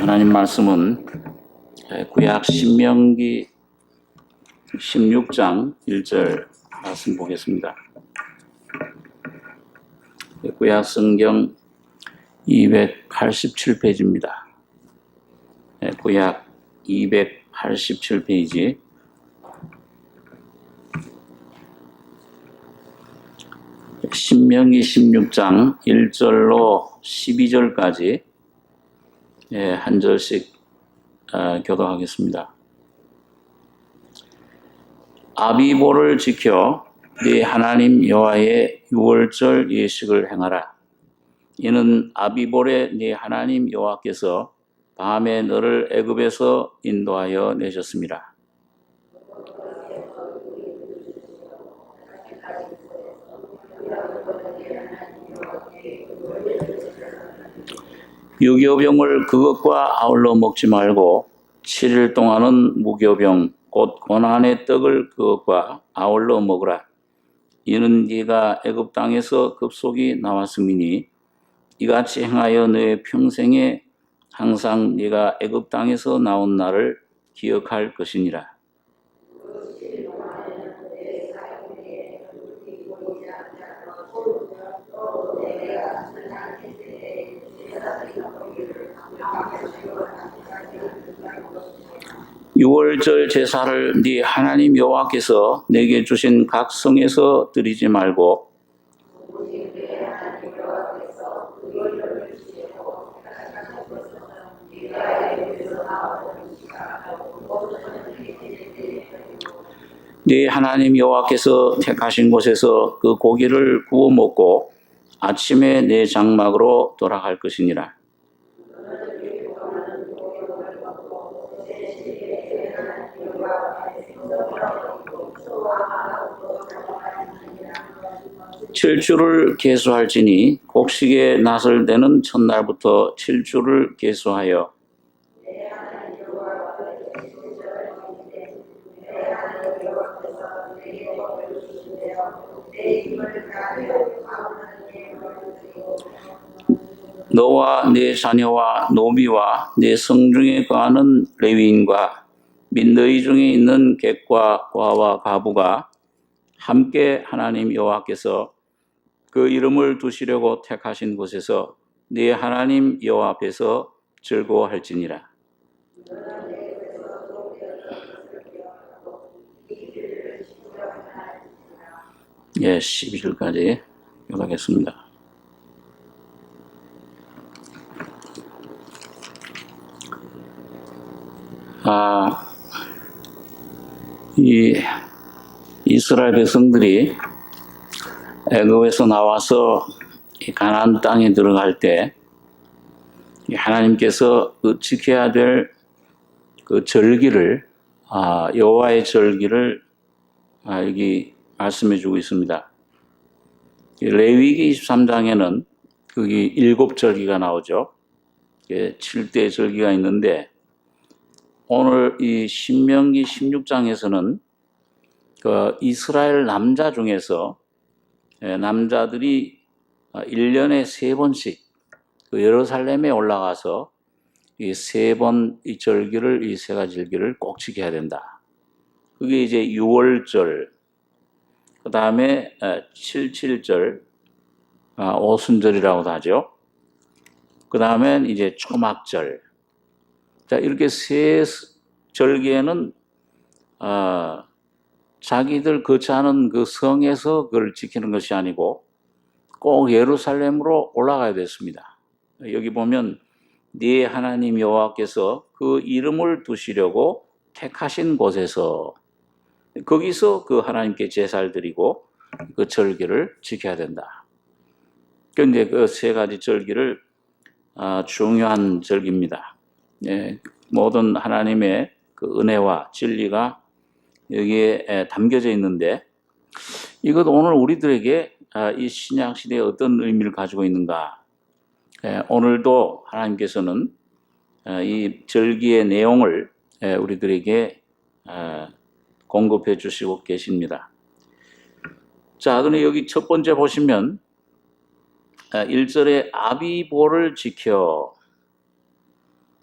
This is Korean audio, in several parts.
하나님 말씀은 구약 신명기 16장 1절 말씀 보겠습니다. 구약 성경 287페이지입니다. 구약 287페이지 신명기 16장 1절로 12절까지 한 절씩 교독하겠습니다. 아비보를 지켜 네 하나님 여호와의 유월절 예식을 행하라. 이는 아비볼에 네 하나님 여호와께서 밤에 너를 애굽에서 인도하여 내셨습니다. 유교병을 그것과 아울러 먹지 말고 7일 동안은 무교병 곧 고난의 떡을 그것과 아울러 먹으라. 이는 네가 애굽 땅에서 급속이 나왔음이니 이같이 행하여 너의 평생에 항상 네가 애굽 땅에서 나온 날을 기억할 것이니라. 유월절 제사를 네 하나님 여호와께서 내게 주신 각 성에서 드리지 말고 네 하나님 여호와께서 택하신 곳에서 그 고기를 구워 먹고 아침에 내 장막으로 돌아갈 것이니라. 칠주를 계수할지니 곡식에 낫을 대는 첫날부터 칠주를 계수하여 너와 네 자녀와 노비와 네 성중에 거하는 레위인과 및 너희 중에 있는 객과 과와 가부가 함께 하나님 여호와께서 그 이름을 두시려고 택하신 곳에서 네 하나님 여호와 앞에서 즐거워할지니라. 예, 12절까지 교독하겠습니다. 이 이스라엘 백성들이 애굽에서 나와서 가나안 땅에 들어갈 때 하나님께서 그 지켜야 될 그 절기를 여호와의 절기를 여기 말씀해 주고 있습니다. 레위기 23장에는 거기 7절기가 나오죠. 7대 절기가 있는데 오늘 이 신명기 16장에서는 그 이스라엘 남자 중에서 남자들이 1년에 3번씩 그 예루살렘에 올라가서 이 3번 이 절기를 이 3가지 절기를 꼭 지켜야 된다. 그게 이제 유월절, 그 다음에 77절, 오순절이라고도 하죠. 그 다음엔 이제 초막절. 자, 이렇게 세 절기에는 자기들 거처하는 그 성에서 그걸 지키는 것이 아니고 꼭 예루살렘으로 올라가야 됐습니다. 여기 보면 네 하나님 여호와께서 그 이름을 두시려고 택하신 곳에서 거기서 그 하나님께 제사를 드리고 그 절기를 지켜야 된다. 그런데 그 3가지 절기를 중요한 절기입니다. 모든 하나님의 그 은혜와 진리가 여기에 담겨져 있는데 이것 오늘 우리들에게 이 신약 시대에 어떤 의미를 가지고 있는가? 오늘도 하나님께서는 이 절기의 내용을 우리들에게 공급해 주시고 계십니다. 자, 그럼 여기 첫 번째 보시면 1절에 아비보를 지켜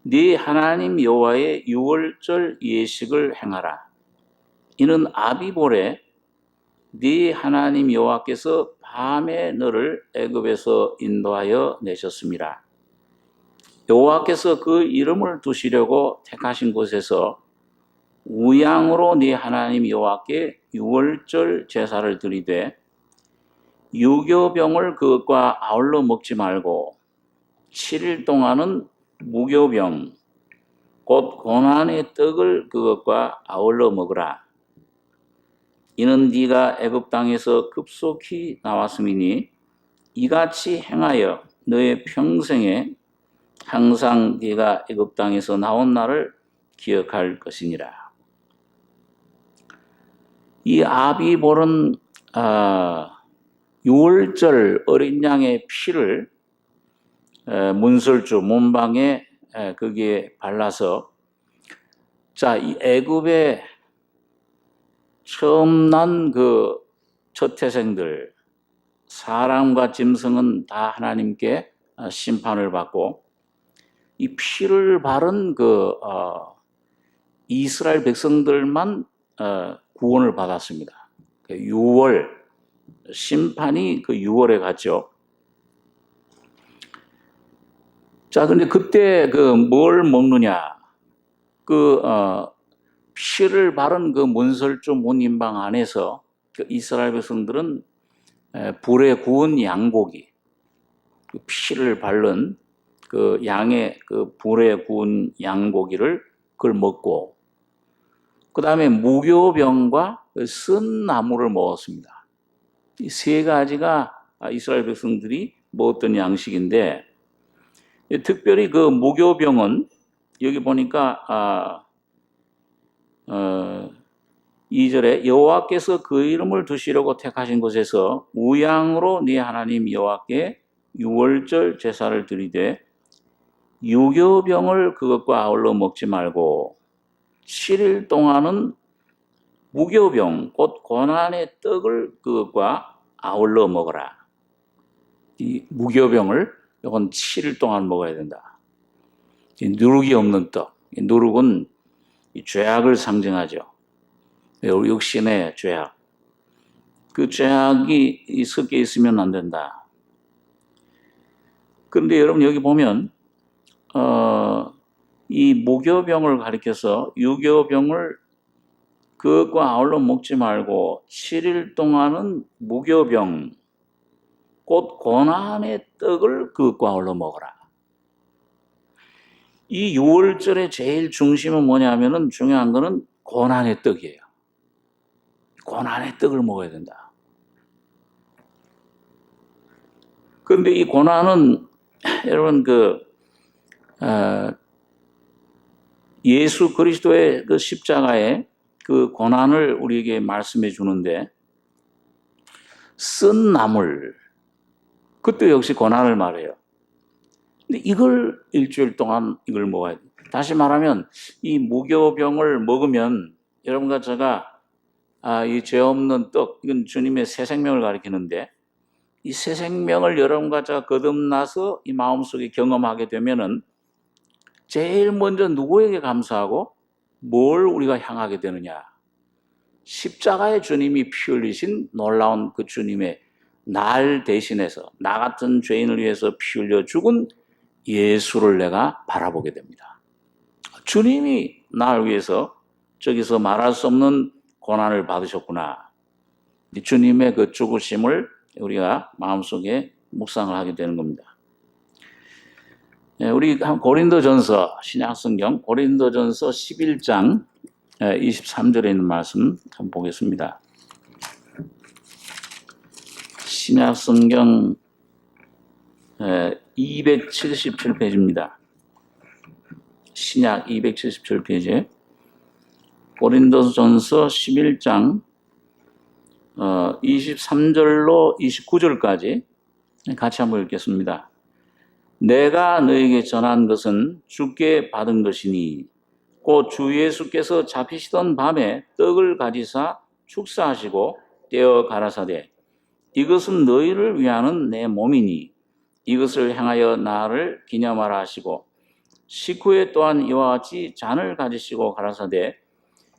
네 하나님 여호와의 유월절 예식을 행하라. 이는 아비보레 네 하나님 여호와께서 밤에 너를 애굽에서 인도하여 내셨습니다. 여호와께서 그 이름을 두시려고 택하신 곳에서 우양으로 네 하나님 여호와께 유월절 제사를 드리되 유교병을 그것과 아울러 먹지 말고 7일 동안은 무교병 곧 고난의 떡을 그것과 아울러 먹으라. 이는 네가 애굽 땅에서 급속히 나왔음이니 이같이 행하여 너의 평생에 항상 네가 애굽 땅에서 나온 날을 기억할 것이니라. 이 아비볼은 유월절 어린 양의 피를 문설주 문방에 거기에 발라서 이 애굽에 처음 난 그 첫 태생들 사람과 짐승은 다 하나님께 심판을 받고 이 피를 바른 이스라엘 백성들만 구원을 받았습니다. 유월 심판이 그 유월에 갔죠. 근데 그때 뭘 먹느냐? 피를 바른 문설주 문인방 안에서 이스라엘 백성들은 불에 구운 양고기, 피를 바른 양의 불에 구운 양고기를 그걸 먹고, 그 다음에 무교병과 쓴 나물을 먹었습니다. 이 세 가지가 이스라엘 백성들이 먹었던 양식인데, 특별히 무교병은 여기 보니까 2절에 여호와께서 그 이름을 두시려고 택하신 곳에서 우양으로 네 하나님 여호와께 유월절 제사를 드리되 유교병을 그것과 아울러 먹지 말고 7일 동안은 무교병 곧 고난의 떡을 그것과 아울러 먹어라. 이 무교병을 이건 7일 동안 먹어야 된다. 누룩이 없는 떡. 누룩은 죄악을 상징하죠. 육신의 죄악. 그 죄악이 섞여 있으면 안 된다. 그런데 여러분 여기 보면 이 무교병을 가리켜서 유교병을 그것과 아울러 먹지 말고 7일 동안은 무교병 곧 고난의 떡을 그것과 아울러 먹어라. 이 유월절의 제일 중심은 뭐냐면은 중요한 거는 고난의 떡이에요. 고난의 떡을 먹어야 된다. 그런데 이 고난은 여러분 예수 그리스도의 십자가의 고난을 우리에게 말씀해 주는데 쓴 나물 그것도 역시 고난을 말해요. 근데 이걸 일주일 동안 이걸 먹어야 돼요. 다시 말하면 이 무교병을 먹으면 여러분과 제가 이 죄 없는 떡 이건 주님의 새 생명을 가리키는데 이 새 생명을 여러분과 제가 거듭나서 이 마음속에 경험하게 되면은 제일 먼저 누구에게 감사하고 뭘 우리가 향하게 되느냐? 십자가의 주님이 피 흘리신 놀라운 그 주님의 날 대신해서 나 같은 죄인을 위해서 피 흘려 죽은 예수를 내가 바라보게 됩니다. 주님이 나를 위해서 저기서 말할 수 없는 고난을 받으셨구나. 주님의 그 죽으심을 우리가 마음속에 묵상을 하게 되는 겁니다. 우리 고린도전서 신약성경 고린도전서 11장 23절에 있는 말씀 한번 보겠습니다. 신약성경 277페이지입니다. 신약 277페이지 고린도전서 11장 23절로 29절까지 같이 한번 읽겠습니다. 내가 너에게 전한 것은 주께 받은 것이니 곧 주 예수께서 잡히시던 밤에 떡을 가지사 축사하시고 떼어 가라사대 이것은 너희를 위하는 내 몸이니 이것을 향하여 나를 기념하라 하시고 식후에 또한 이와 같이 잔을 가지시고 가라사대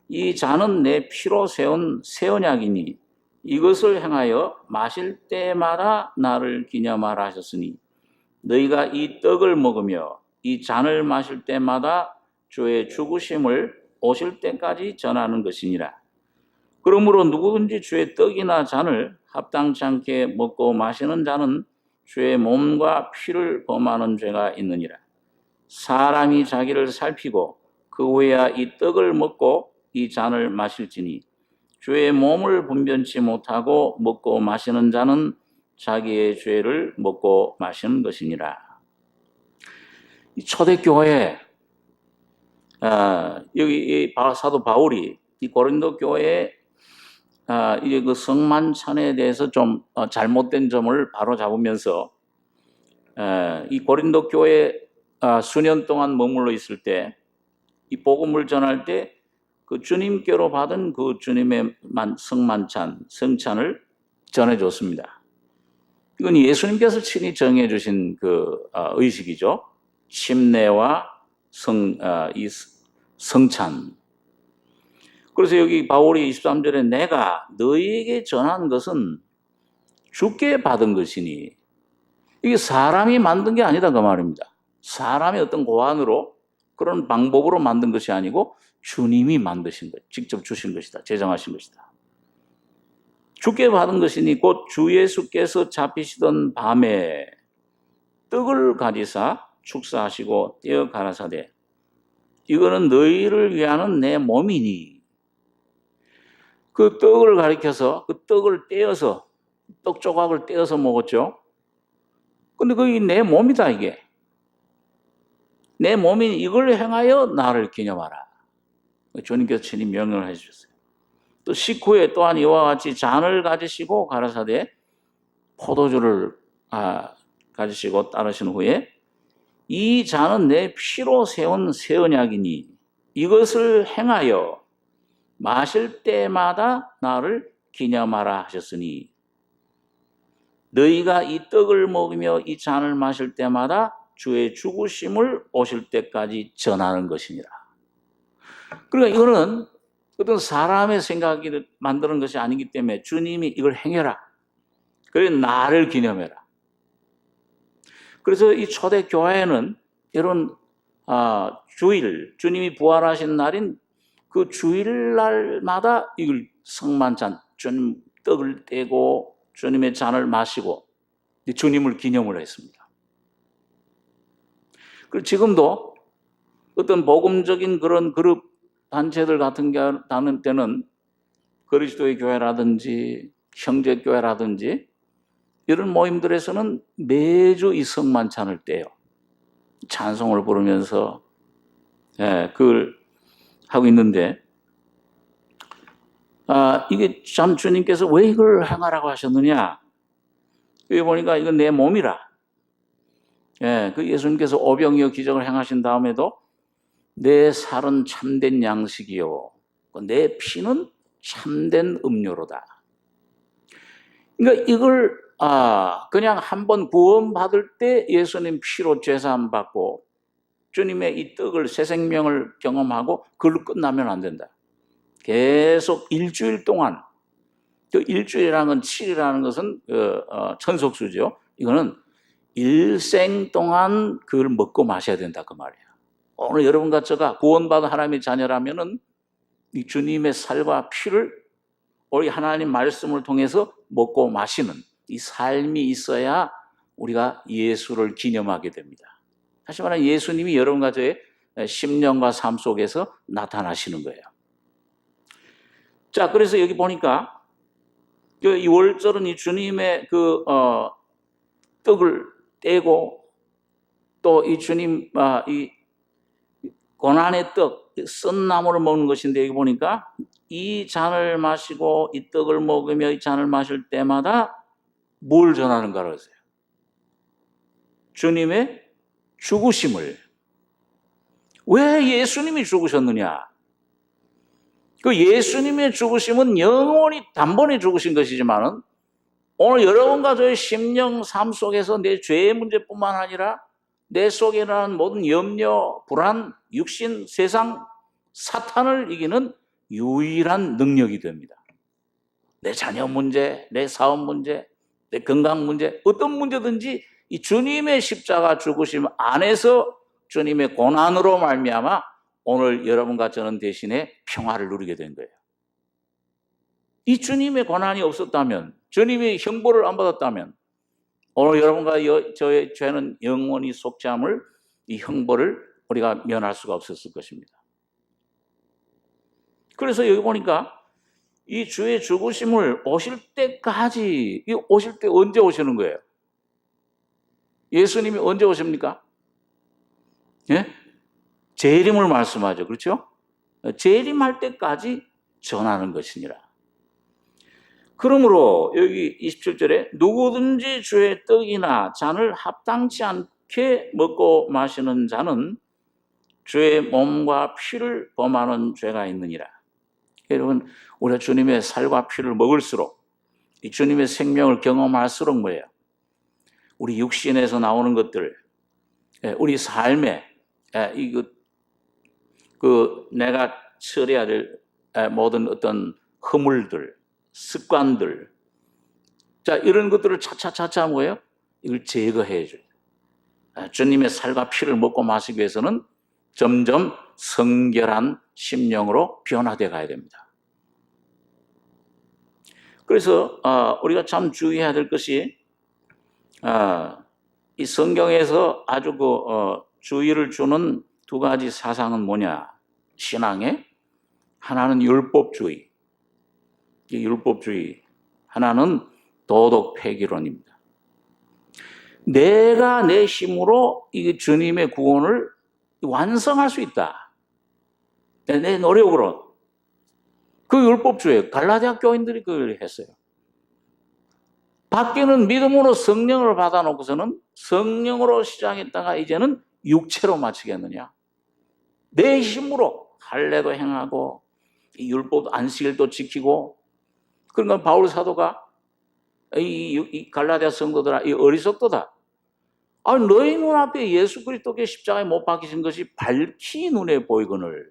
이 잔은 내 피로 세운 새 언약이니 이것을 행하여 마실 때마다 나를 기념하라 하셨으니 너희가 이 떡을 먹으며 이 잔을 마실 때마다 주의 죽으심을 오실 때까지 전하는 것이니라. 그러므로 누구든지 주의 떡이나 잔을 합당치 않게 먹고 마시는 자는 주의 몸과 피를 범하는 죄가 있느니라. 사람이 자기를 살피고 그 후에야 이 떡을 먹고 이 잔을 마실지니 주의 몸을 분변치 못하고 먹고 마시는 자는 자기의 죄를 먹고 마시는 것이니라. 이 초대교회 여기 사도 바울이 이 고린도 교회에 이제 그 성만찬에 대해서 좀 잘못된 점을 바로 잡으면서 이 고린도 교회 수년 동안 머물러 있을 때 이 복음을 전할 때 그 주님께로 받은 그 주님의 성만찬, 성찬을 전해줬습니다. 이건 예수님께서 친히 정해주신 그 의식이죠. 침례와 이 성찬. 그래서 여기 바울이 23절에 내가 너희에게 전한 것은 주께 받은 것이니 이게 사람이 만든 게 아니다 그 말입니다. 사람의 어떤 고안으로 그런 방법으로 만든 것이 아니고 주님이 만드신 것, 직접 주신 것이다. 제정하신 것이다. 주께 받은 것이니 곧 주 예수께서 잡히시던 밤에 떡을 가지사 축사하시고 떼어 가라사대 이거는 너희를 위하는 내 몸이니 그 떡을 가리켜서 그 떡을 떼어서 떡 조각을 떼어서 먹었죠. 근데 그게 내 몸이다 이게. 내 몸인 이걸 행하여 나를 기념하라. 주님께서 친히 명령을 해주셨어요. 또 식후에 또한 이와 같이 잔을 가지시고 가라사대 포도주를 가지시고 따르신 후에 이 잔은 내 피로 세운 새 언약이니 이것을 행하여 마실 때마다 나를 기념하라 하셨으니 너희가 이 떡을 먹으며 이 잔을 마실 때마다 주의 죽으심을 오실 때까지 전하는 것이니라. 그러니까 이거는 어떤 사람의 생각이 만드는 것이 아니기 때문에 주님이 이걸 행해라. 그래 나를 기념해라. 그래서 이 초대교회는 이런 주일, 주님이 부활하신 날인 그 주일날마다 이걸 성만찬, 주님 떡을 떼고 주님의 잔을 마시고 주님을 기념을 했습니다. 그리고 지금도 어떤 복음적인 그런 그룹 단체들 같은 때는 그리스도의 교회라든지 형제교회라든지 이런 모임들에서는 매주 이 성만찬을 떼요. 찬송을 부르면서 그걸 하고 있는데 이게 참 주님께서 왜 이걸 행하라고 하셨느냐? 여기 보니까 이건 내 몸이라. 그 예수님께서 오병이어 기적을 행하신 다음에도 내 살은 참된 양식이요 내 피는 참된 음료로다. 그러니까 이걸 그냥 한번 구원받을 때 예수님 피로 죄사함 받고 주님의 이 떡을 새 생명을 경험하고 그걸로 끝나면 안 된다. 계속 일주일 동안 그 일주일이라는 건 7이라는 것은 천속수죠. 이거는 일생 동안 그걸 먹고 마셔야 된다 그 말이에요. 오늘 여러분과 저가 구원받은 하나님의 자녀라면은 이 주님의 살과 피를 우리 하나님 말씀을 통해서 먹고 마시는 이 삶이 있어야 우리가 예수를 기념하게 됩니다. 다시 말하면 예수님이 여러분과 저의 심령과 삶 속에서 나타나시는 거예요. 자, 그래서 여기 보니까 이 월절은 이 주님의 그 떡을 떼고 또 이 주님 이 고난의 떡, 쓴 나무를 먹는 것인데 여기 보니까 이 잔을 마시고 이 떡을 먹으며 이 잔을 마실 때마다 뭘 전하는가 그러세요? 주님의 죽으심을. 왜 예수님이 죽으셨느냐? 그 예수님의 죽으심은 영원히 단번에 죽으신 것이지만은 오늘 여러분과 저의 심령 삶 속에서 내 죄의 문제뿐만 아니라 내 속에 일어나는 모든 염려, 불안, 육신, 세상, 사탄을 이기는 유일한 능력이 됩니다. 내 자녀 문제, 내 사업 문제, 내 건강 문제, 어떤 문제든지 이 주님의 십자가 죽으심 안에서 주님의 고난으로 말미암아 오늘 여러분과 저는 대신에 평화를 누리게 된 거예요. 이 주님의 고난이 없었다면, 주님의 형벌을 안 받았다면 오늘 여러분과 저의 죄는 영원히 속지 않을 이 형벌을 우리가 면할 수가 없었을 것입니다. 그래서 여기 보니까 이 주의 죽으심을 오실 때까지, 오실 때 언제 오시는 거예요? 예수님이 언제 오십니까? 예? 재림을 말씀하죠. 그렇죠? 재림할 때까지 전하는 것이니라. 그러므로 여기 27절에 누구든지 주의 떡이나 잔을 합당치 않게 먹고 마시는 자는 주의 몸과 피를 범하는 죄가 있느니라. 여러분, 우리가 주님의 살과 피를 먹을수록, 이 주님의 생명을 경험할수록 뭐예요? 우리 육신에서 나오는 것들, 우리 삶에 내가 처리해야 될 모든 어떤 허물들, 습관들, 자, 이런 것들을 차차차차 뭐예요? 이걸 제거해 줘요. 주님의 살과 피를 먹고 마시기 위해서는 점점 성결한 심령으로 변화되어 가야 됩니다. 그래서 우리가 참 주의해야 될 것이 이 성경에서 아주 주의를 주는 두 가지 사상은 뭐냐? 신앙에 하나는 율법주의, 이 율법주의, 하나는 도덕 폐기론입니다. 내가 내 힘으로 이 주님의 구원을 완성할 수 있다. 내 노력으로. 그 율법주의, 갈라디아 교인들이 그걸 했어요. 밖에는 믿음으로 성령을 받아놓고서는 성령으로 시작했다가 이제는 육체로 마치겠느냐. 내 힘으로 할례도 행하고 이 율법 안식일도 지키고, 그러니까 바울 사도가 이 갈라디아 성도들아, 이 어리석도다. 너희 눈앞에 예수 그리스도께 십자가에 못 박히신 것이 밝히 눈에 보이거늘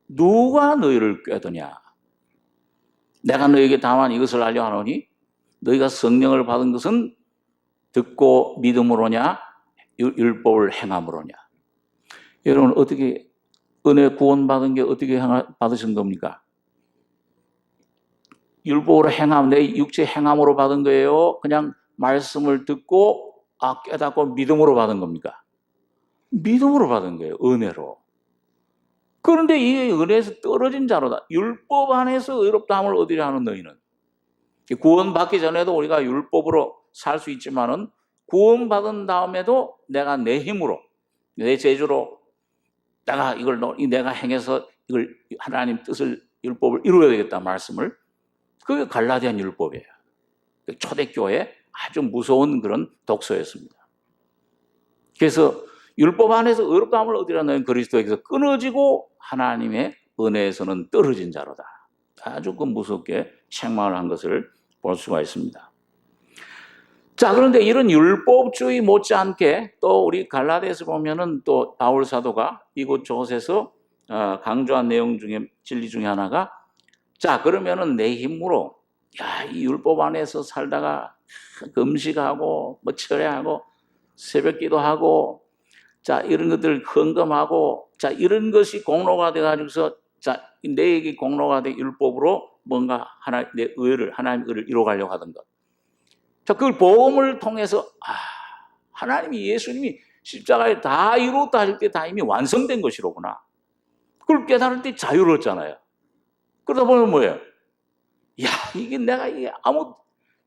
누가 너희를 꾀더냐. 내가 너희에게 다만 이것을 알려 하노니 너희가 성령을 받은 것은 듣고 믿음으로냐 율법을 행함으로냐. 여러분, 어떻게 은혜 구원받은 게 어떻게 받으신 겁니까? 율법으로 행함, 내 육체 행함으로 받은 거예요? 그냥 말씀을 듣고 깨닫고 믿음으로 받은 겁니까? 믿음으로 받은 거예요. 은혜로. 그런데 이 은혜에서 떨어진 자로다. 율법 안에서 의롭다함을 얻으려 하는 너희는. 구원받기 전에도 우리가 율법으로 살 수 있지만은 구원받은 다음에도 내가 내 힘으로, 내 재주로 내가 행해서 이걸 하나님 뜻을, 율법을 이루어야 되겠다 말씀을, 그게 갈라디안 율법이에요. 초대교회 아주 무서운 그런 독서였습니다. 그래서 율법 안에서 의롭다함을 얻으려는 그리스도에게서 끊어지고 하나님의 은혜에서는 떨어진 자로다. 아주 무섭게 책망을 한 것을 볼 수가 있습니다. 자, 그런데 이런 율법주의 못지않게 또 우리 갈라디아서 보면은 또 바울 사도가 이곳저곳에서 강조한 내용 중에, 진리 중에 하나가, 자, 그러면은 내 힘으로 이 율법 안에서 살다가 금식하고 철회하고 새벽 기도하고, 자, 이런 것들 헌금하고, 자, 이런 것이 공로가 돼 가지고서, 자, 내게 공로가 돼 율법으로 뭔가 내 의를, 하나님의 의를 이루어가려고 하던 것. 자, 그걸 복음을 통해서 하나님이, 예수님이 십자가에 다 이루었다 할 때 다 이미 완성된 것이로구나. 그걸 깨달을 때 자유로웠잖아요. 그러다 보면 뭐예요? 이게 내가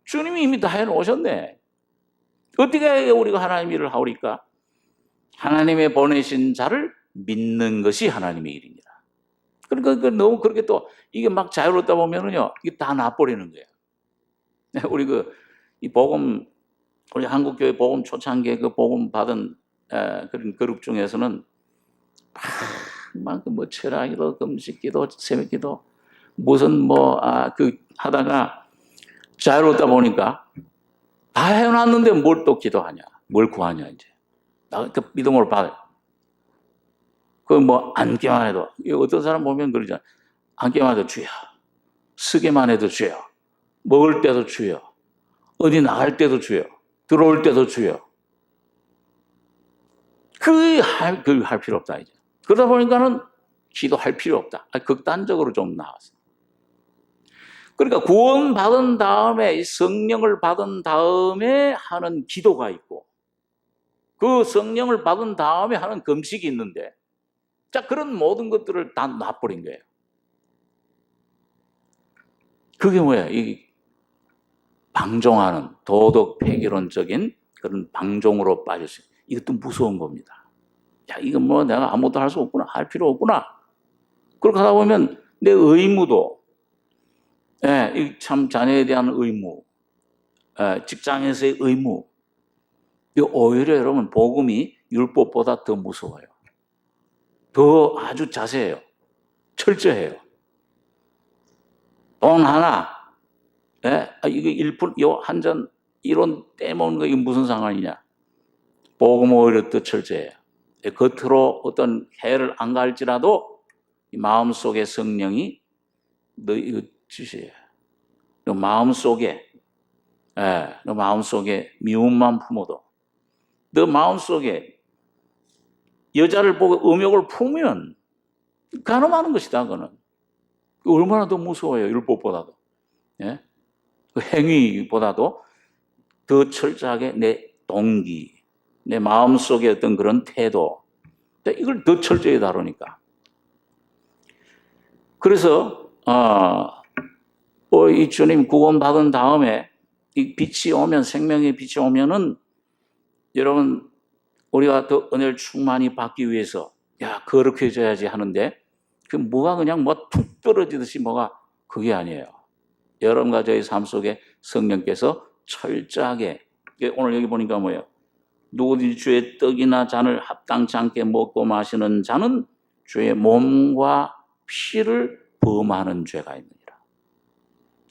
주님이 이미 다 해놓으셨네. 어떻게 우리가 하나님 일을 하오리까? 하나님의 보내신 자를 믿는 것이 하나님의 일입니다. 그러니까 너무 그렇게 또 이게 막 자유롭다 보면은요, 이게 다 놔버리는 거예요. 우리 이 복음, 우리 한국교회 복음 초창기에 그 복음 받은 그런 그룹 중에서는 막 철학기도, 금식기도, 새벽기도, 무슨 하다가 자유롭다 보니까 다 해놨는데 뭘 또 기도하냐, 뭘 구하냐 이제. 그 믿음으로 받아요. 그 뭐 앉기만 해도 어떤 사람 보면 그러잖아요. 앉기만 해도 주여, 쓰기만 해도 주여, 먹을 때도 주여, 어디 나갈 때도 주여, 들어올 때도 주여. 할 필요 없다 이제. 그러다 보니까는 기도할 필요 없다. 극단적으로 좀 나왔어. 그러니까 구원 받은 다음에 성령을 받은 다음에 하는 기도가 있고, 그 성령을 받은 다음에 하는 금식이 있는데, 자 그런 모든 것들을 다 놔버린 거예요. 그게 뭐야? 이 방종하는 도덕 폐기론적인 그런 방종으로 빠졌어요. 이것도 무서운 겁니다. 야, 이건 뭐 내가 아무것도 할 수 없구나, 할 필요 없구나. 그렇게 하다 보면 내 의무도, 참 자녀에 대한 의무, 직장에서의 의무, 이거 오히려 여러분 복음이 율법보다 더 무서워요. 더 아주 자세해요. 철저해요. 돈 하나, 이거 1%, 한 잔 1원 떼먹는 거 이게 무슨 상관이냐. 복음 오히려 더 철저해요. 겉으로 어떤 해를 안 갈지라도 마음속에 성령이 너 이거 주시에요. 너 마음속에, 너 마음속에 미움만 품어도, 너 마음속에 여자를 보고 음욕을 품으면 간음하는 것이다. 그거는 얼마나 더 무서워요. 율법보다도. 예? 그 행위보다도 더 철저하게 내 동기, 내 마음속에 어떤 그런 태도, 이걸 더 철저히 다루니까. 그래서 이 주님 구원 받은 다음에 이 빛이 오면, 생명의 빛이 오면은 여러분 우리가 더 은혜를 충만히 받기 위해서 거룩해져야지 하는데, 그 뭐가 그냥 뭐 툭 떨어지듯이 뭐가 그게 아니에요. 여러분과 저의 삶 속에 성령께서 철저하게, 오늘 여기 보니까 뭐예요? 누구든지 주의 떡이나 잔을 합당치 않게 먹고 마시는 자는 주의 몸과 피를 범하는 죄가 있느니라.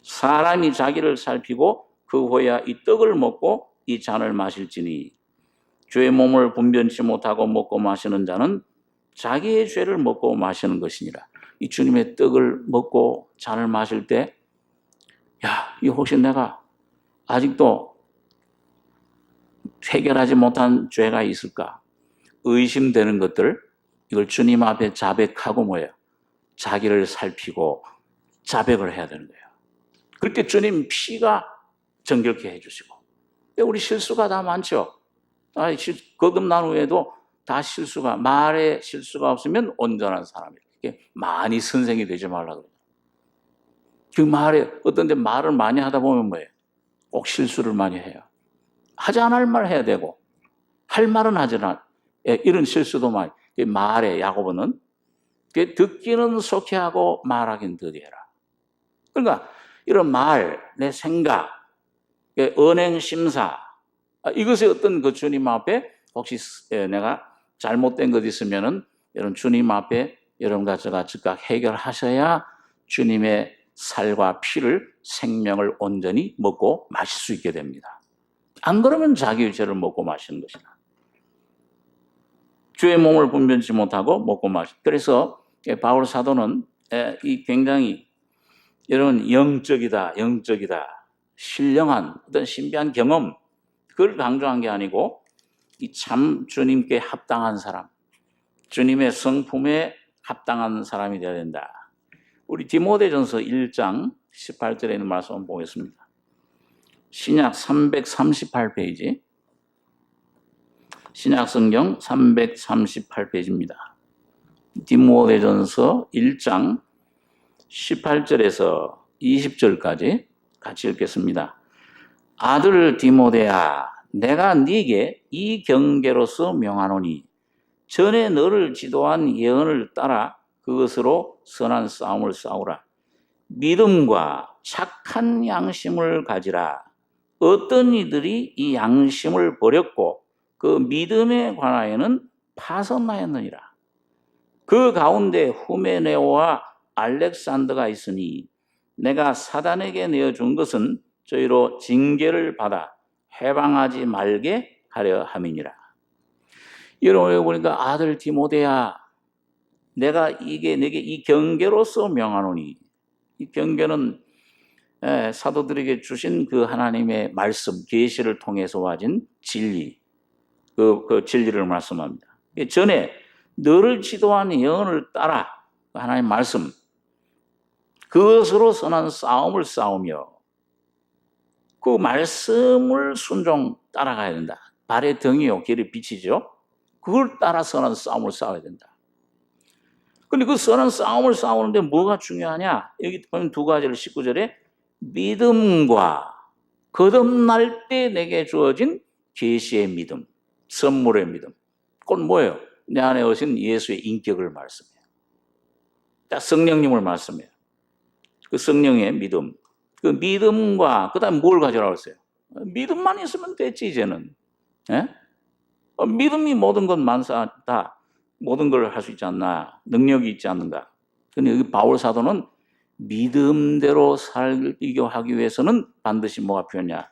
사람이 자기를 살피고 그 후에야 이 떡을 먹고 이 잔을 마실지니, 주의 몸을 분변치 못하고 먹고 마시는 자는 자기의 죄를 먹고 마시는 것이니라. 이 주님의 떡을 먹고 잔을 마실 때, 이 혹시 내가 아직도 해결하지 못한 죄가 있을까? 의심되는 것들, 이걸 주님 앞에 자백하고 뭐예요? 자기를 살피고 자백을 해야 되는 거예요. 그때 주님 피가 정결케 해주시고. 우리 실수가 다 많죠. 거듭난 후에도 다 실수가, 말에 실수가 없으면 온전한 사람이에요. 많이 선생이 되지 말라고 그래요. 그 말에, 어떤 데 말을 많이 하다 보면 뭐예요? 꼭 실수를 많이 해요. 하지 않을 말 해야 되고, 할 말은 하지 않아. 이런 실수도 많이. 말에, 야고보는 듣기는 속히 하고 말하긴 더디해라. 그러니까 이런 말, 내 생각, 언행 심사, 이것이 어떤 그 주님 앞에 혹시 내가 잘못된 것 있으면은 여러분 주님 앞에 여러분과 제가 즉각 해결하셔야 주님의 살과 피를, 생명을 온전히 먹고 마실 수 있게 됩니다. 안 그러면 자기의 죄를 먹고 마시는 것이다. 주의 몸을 분변치 못하고 먹고 마시. 그래서 바울 사도는 이 굉장히 여러분 영적이다, 신령한 어떤 신비한 경험, 그걸 강조한 게 아니고 이 참 주님께 합당한 사람, 주님의 성품에 합당한 사람이 되어야 된다. 우리 디모데전서 1장 18절에 있는 말씀 한번 보겠습니다. 신약 338페이지, 신약성경 338페이지입니다. 디모데전서 1장 18절에서 20절까지 같이 읽겠습니다. 아들 디모데야, 내가 네게 이 경계로서 명하노니 전에 너를 지도한 예언을 따라 그것으로 선한 싸움을 싸우라. 믿음과 착한 양심을 가지라. 어떤 이들이 이 양심을 버렸고 그 믿음에 관하여는 파선하였느니라. 그 가운데 후메네오와 알렉산더가 있으니 내가 사단에게 내어준 것은 저희로 징계를 받아 해방하지 말게 하려 함이니라. 여러분 보니까 아들 디모데야, 내가 이게 내게 이 경계로서 명하노니, 이 경계는 사도들에게 주신 그 하나님의 말씀, 계시를 통해서 와진 진리, 그 진리를 말씀합니다. 전에 너를 지도하는 영혼을 따라 하나님 말씀, 그것으로 선한 싸움을 싸우며 그 말씀을 순종 따라가야 된다. 발의 등이요, 길의 빛이죠. 그걸 따라 선한 싸움을 싸워야 된다. 근데 그 선한 싸움을 싸우는데 뭐가 중요하냐? 여기 보면 두 가지를 19절에 믿음과 거듭날 때 내게 주어진 계시의 믿음, 선물의 믿음. 그건 뭐예요? 내 안에 오신 예수의 인격을 말씀해요. 성령님을 말씀해요. 그 성령의 믿음. 그 믿음과 그다음에 뭘 가져라고 했어요? 믿음만 있으면 됐지 이제는. 예? 믿음이 모든 것 만사다. 모든 걸 할 수 있지 않나. 능력이 있지 않는가. 근데 여기 바울 사도는 믿음대로 살기고 하기 위해서는 반드시 뭐가 필요하냐?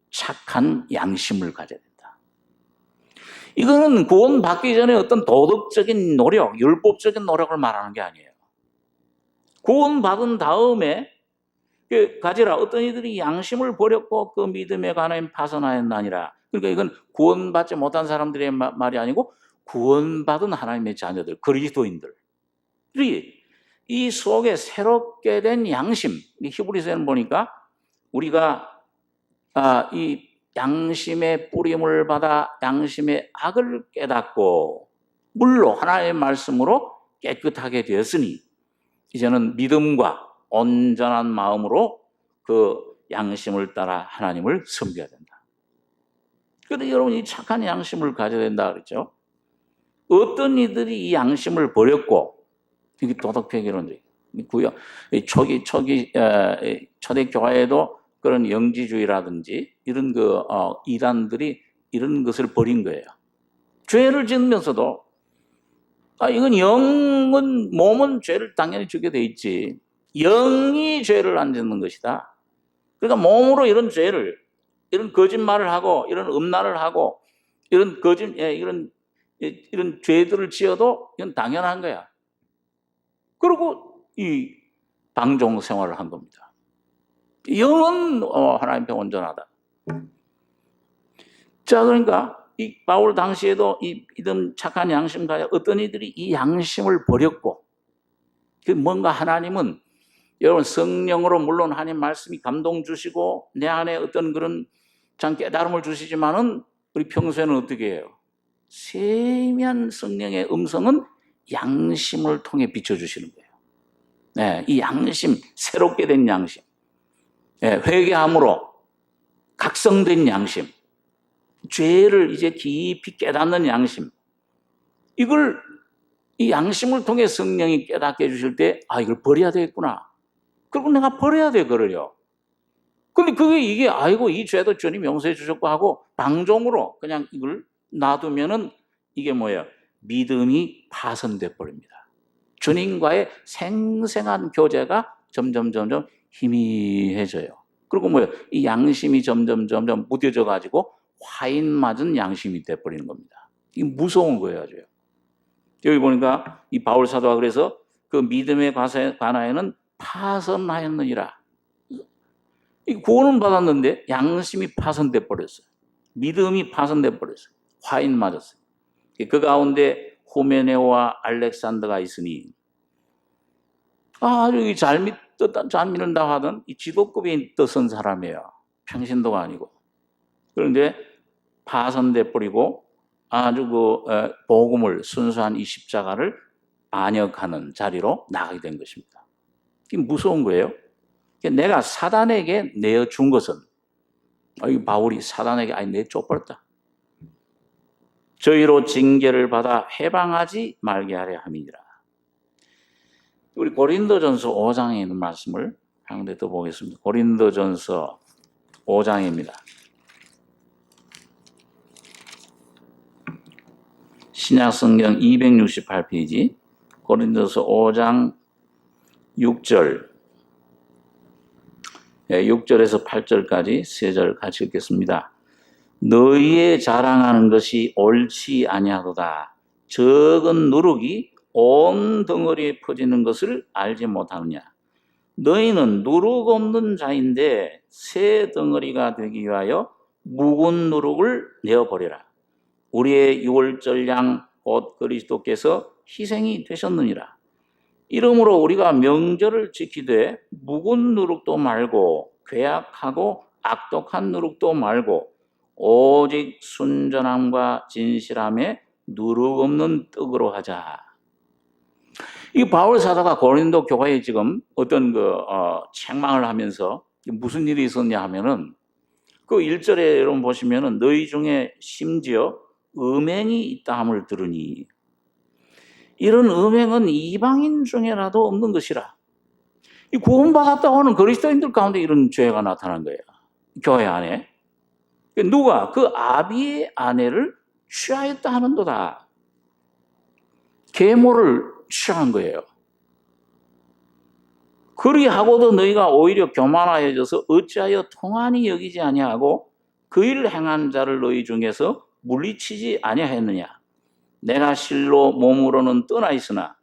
착한 양심을 가져야 된다. 이거는 구원받기 전에 어떤 도덕적인 노력, 율법적인 노력을 말하는 게 아니에요. 구원받은 다음에 가지라. 어떤 이들이 양심을 버렸고 그 믿음에 관하여 파선하였나니라. 그러니까 이건 구원받지 못한 사람들의 말이 아니고 구원받은 하나님의 자녀들, 그리스도인들이 이 속에 새롭게 된 양심, 히브리서에는 보니까 우리가 이 양심의 뿌림을 받아 양심의 악을 깨닫고 물로 하나님의 말씀으로 깨끗하게 되었으니 이제는 믿음과 온전한 마음으로 그 양심을 따라 하나님을 섬겨야 된다. 그런데 여러분이 착한 양심을 가져야 된다 그랬죠. 어떤 이들이 이 양심을 버렸고, 이게 도덕회계론들, 초대 교회에도 그런 영지주의라든지 이런 이단들이 이런 것을 버린 거예요. 죄를 짓면서도 이건 몸은 죄를 당연히 지게 돼 있지. 영이 죄를 안 짓는 것이다. 그러니까 몸으로 이런 죄를, 이런 거짓말을 하고, 이런 음란을 하고, 이런 죄들을 지어도 이건 당연한 거야. 그리고 이 방종 생활을 한 겁니다. 영은 하나님 앞에 온전하다. 자, 그러니까 이 바울 당시에도 이런 착한 양심 가져 어떤 이들이 이 양심을 버렸고, 뭔가 하나님은 여러분 성령으로 물론 하나님 말씀이 감동 주시고 내 안에 어떤 그런 참 깨달음을 주시지만은 우리 평소에는 어떻게 해요? 세미한 성령의 음성은 양심을 통해 비춰주시는 거예요. 네, 이 양심, 새롭게 된 양심, 회개함으로 각성된 양심, 죄를 이제 깊이 깨닫는 양심, 이 양심을 통해 성령이 깨닫게 해주실 때, 이걸 버려야 되겠구나. 그리고 내가 버려야 돼, 그러려. 근데 이게, 이 죄도 주님 용서해 주셨고 하고, 방종으로 그냥 이걸 놔두면은 이게 뭐예요? 믿음이 파손돼 버립니다. 주님과의 생생한 교제가 점점 희미해져요. 그리고 뭐예요? 이 양심이 점점 무뎌져 가지고 화인 맞은 양심이 돼 버리는 겁니다. 이게 무서운 거예요, 아주. 여기 보니까 이 바울 사도가 그래서 그 믿음에 관하여는 파선하였느니라. 구원은 받았는데 양심이 파손돼 버렸어요. 믿음이 파손돼 버렸어요. 화인 맞았어요. 그 가운데 후메네오와 알렉산더가 있으니 아주 잘 믿는다 하던 이 지도급에 떠선 사람이에요. 평신도가 아니고. 그런데 파손돼 버리고 아주 복음을 순수한 이 십자가를 반역하는 자리로 나가게 된 것입니다. 이게 무서운 거예요. 내가 사단에게 내어준 것은 이 바울이 사단에게 내쫓버렸다. 저희로 징계를 받아 해방하지 말게 하려 함이니라. 우리 고린도전서 5장에 있는 말씀을 한 군데 더 보겠습니다. 고린도전서 5장입니다. 신약성경 268페이지 고린도서 5장 6절 6절에서 8절까지 3절 같이 읽겠습니다. 너희의 자랑하는 것이 옳지 아니하도다. 적은 누룩이 온 덩어리에 퍼지는 것을 알지 못하느냐. 너희는 누룩 없는 자인데 새 덩어리가 되기 위하여 묵은 누룩을 내어버리라. 우리의 유월절 양 곧 그리스도께서 희생이 되셨느니라. 이러므로 우리가 명절을 지키되 묵은 누룩도 말고 괴악하고 악독한 누룩도 말고 오직 순전함과 진실함에 누룩 없는 떡으로 하자. 이 바울 사도가 고린도 교회에 지금 어떤 책망을 하면서 무슨 일이 있었냐 하면은 그 1절에 여러분 보시면은 너희 중에 심지어 음행이 있다 함을 들으니, 이런 음행은 이방인 중에라도 없는 것이라. 이 구원받았다고 하는 그리스도인들 가운데 이런 죄가 나타난 거예요. 교회 안에. 누가? 그 아비의 아내를 취하였다 하는도다. 계모를 취한 거예요. 그리하고도 너희가 오히려 교만하여져서 어찌하여 통한이 여기지 아니하고 그 일을 행한 자를 너희 중에서 물리치지 아니하였느냐. 내가 실로 몸으로는 떠나 있으나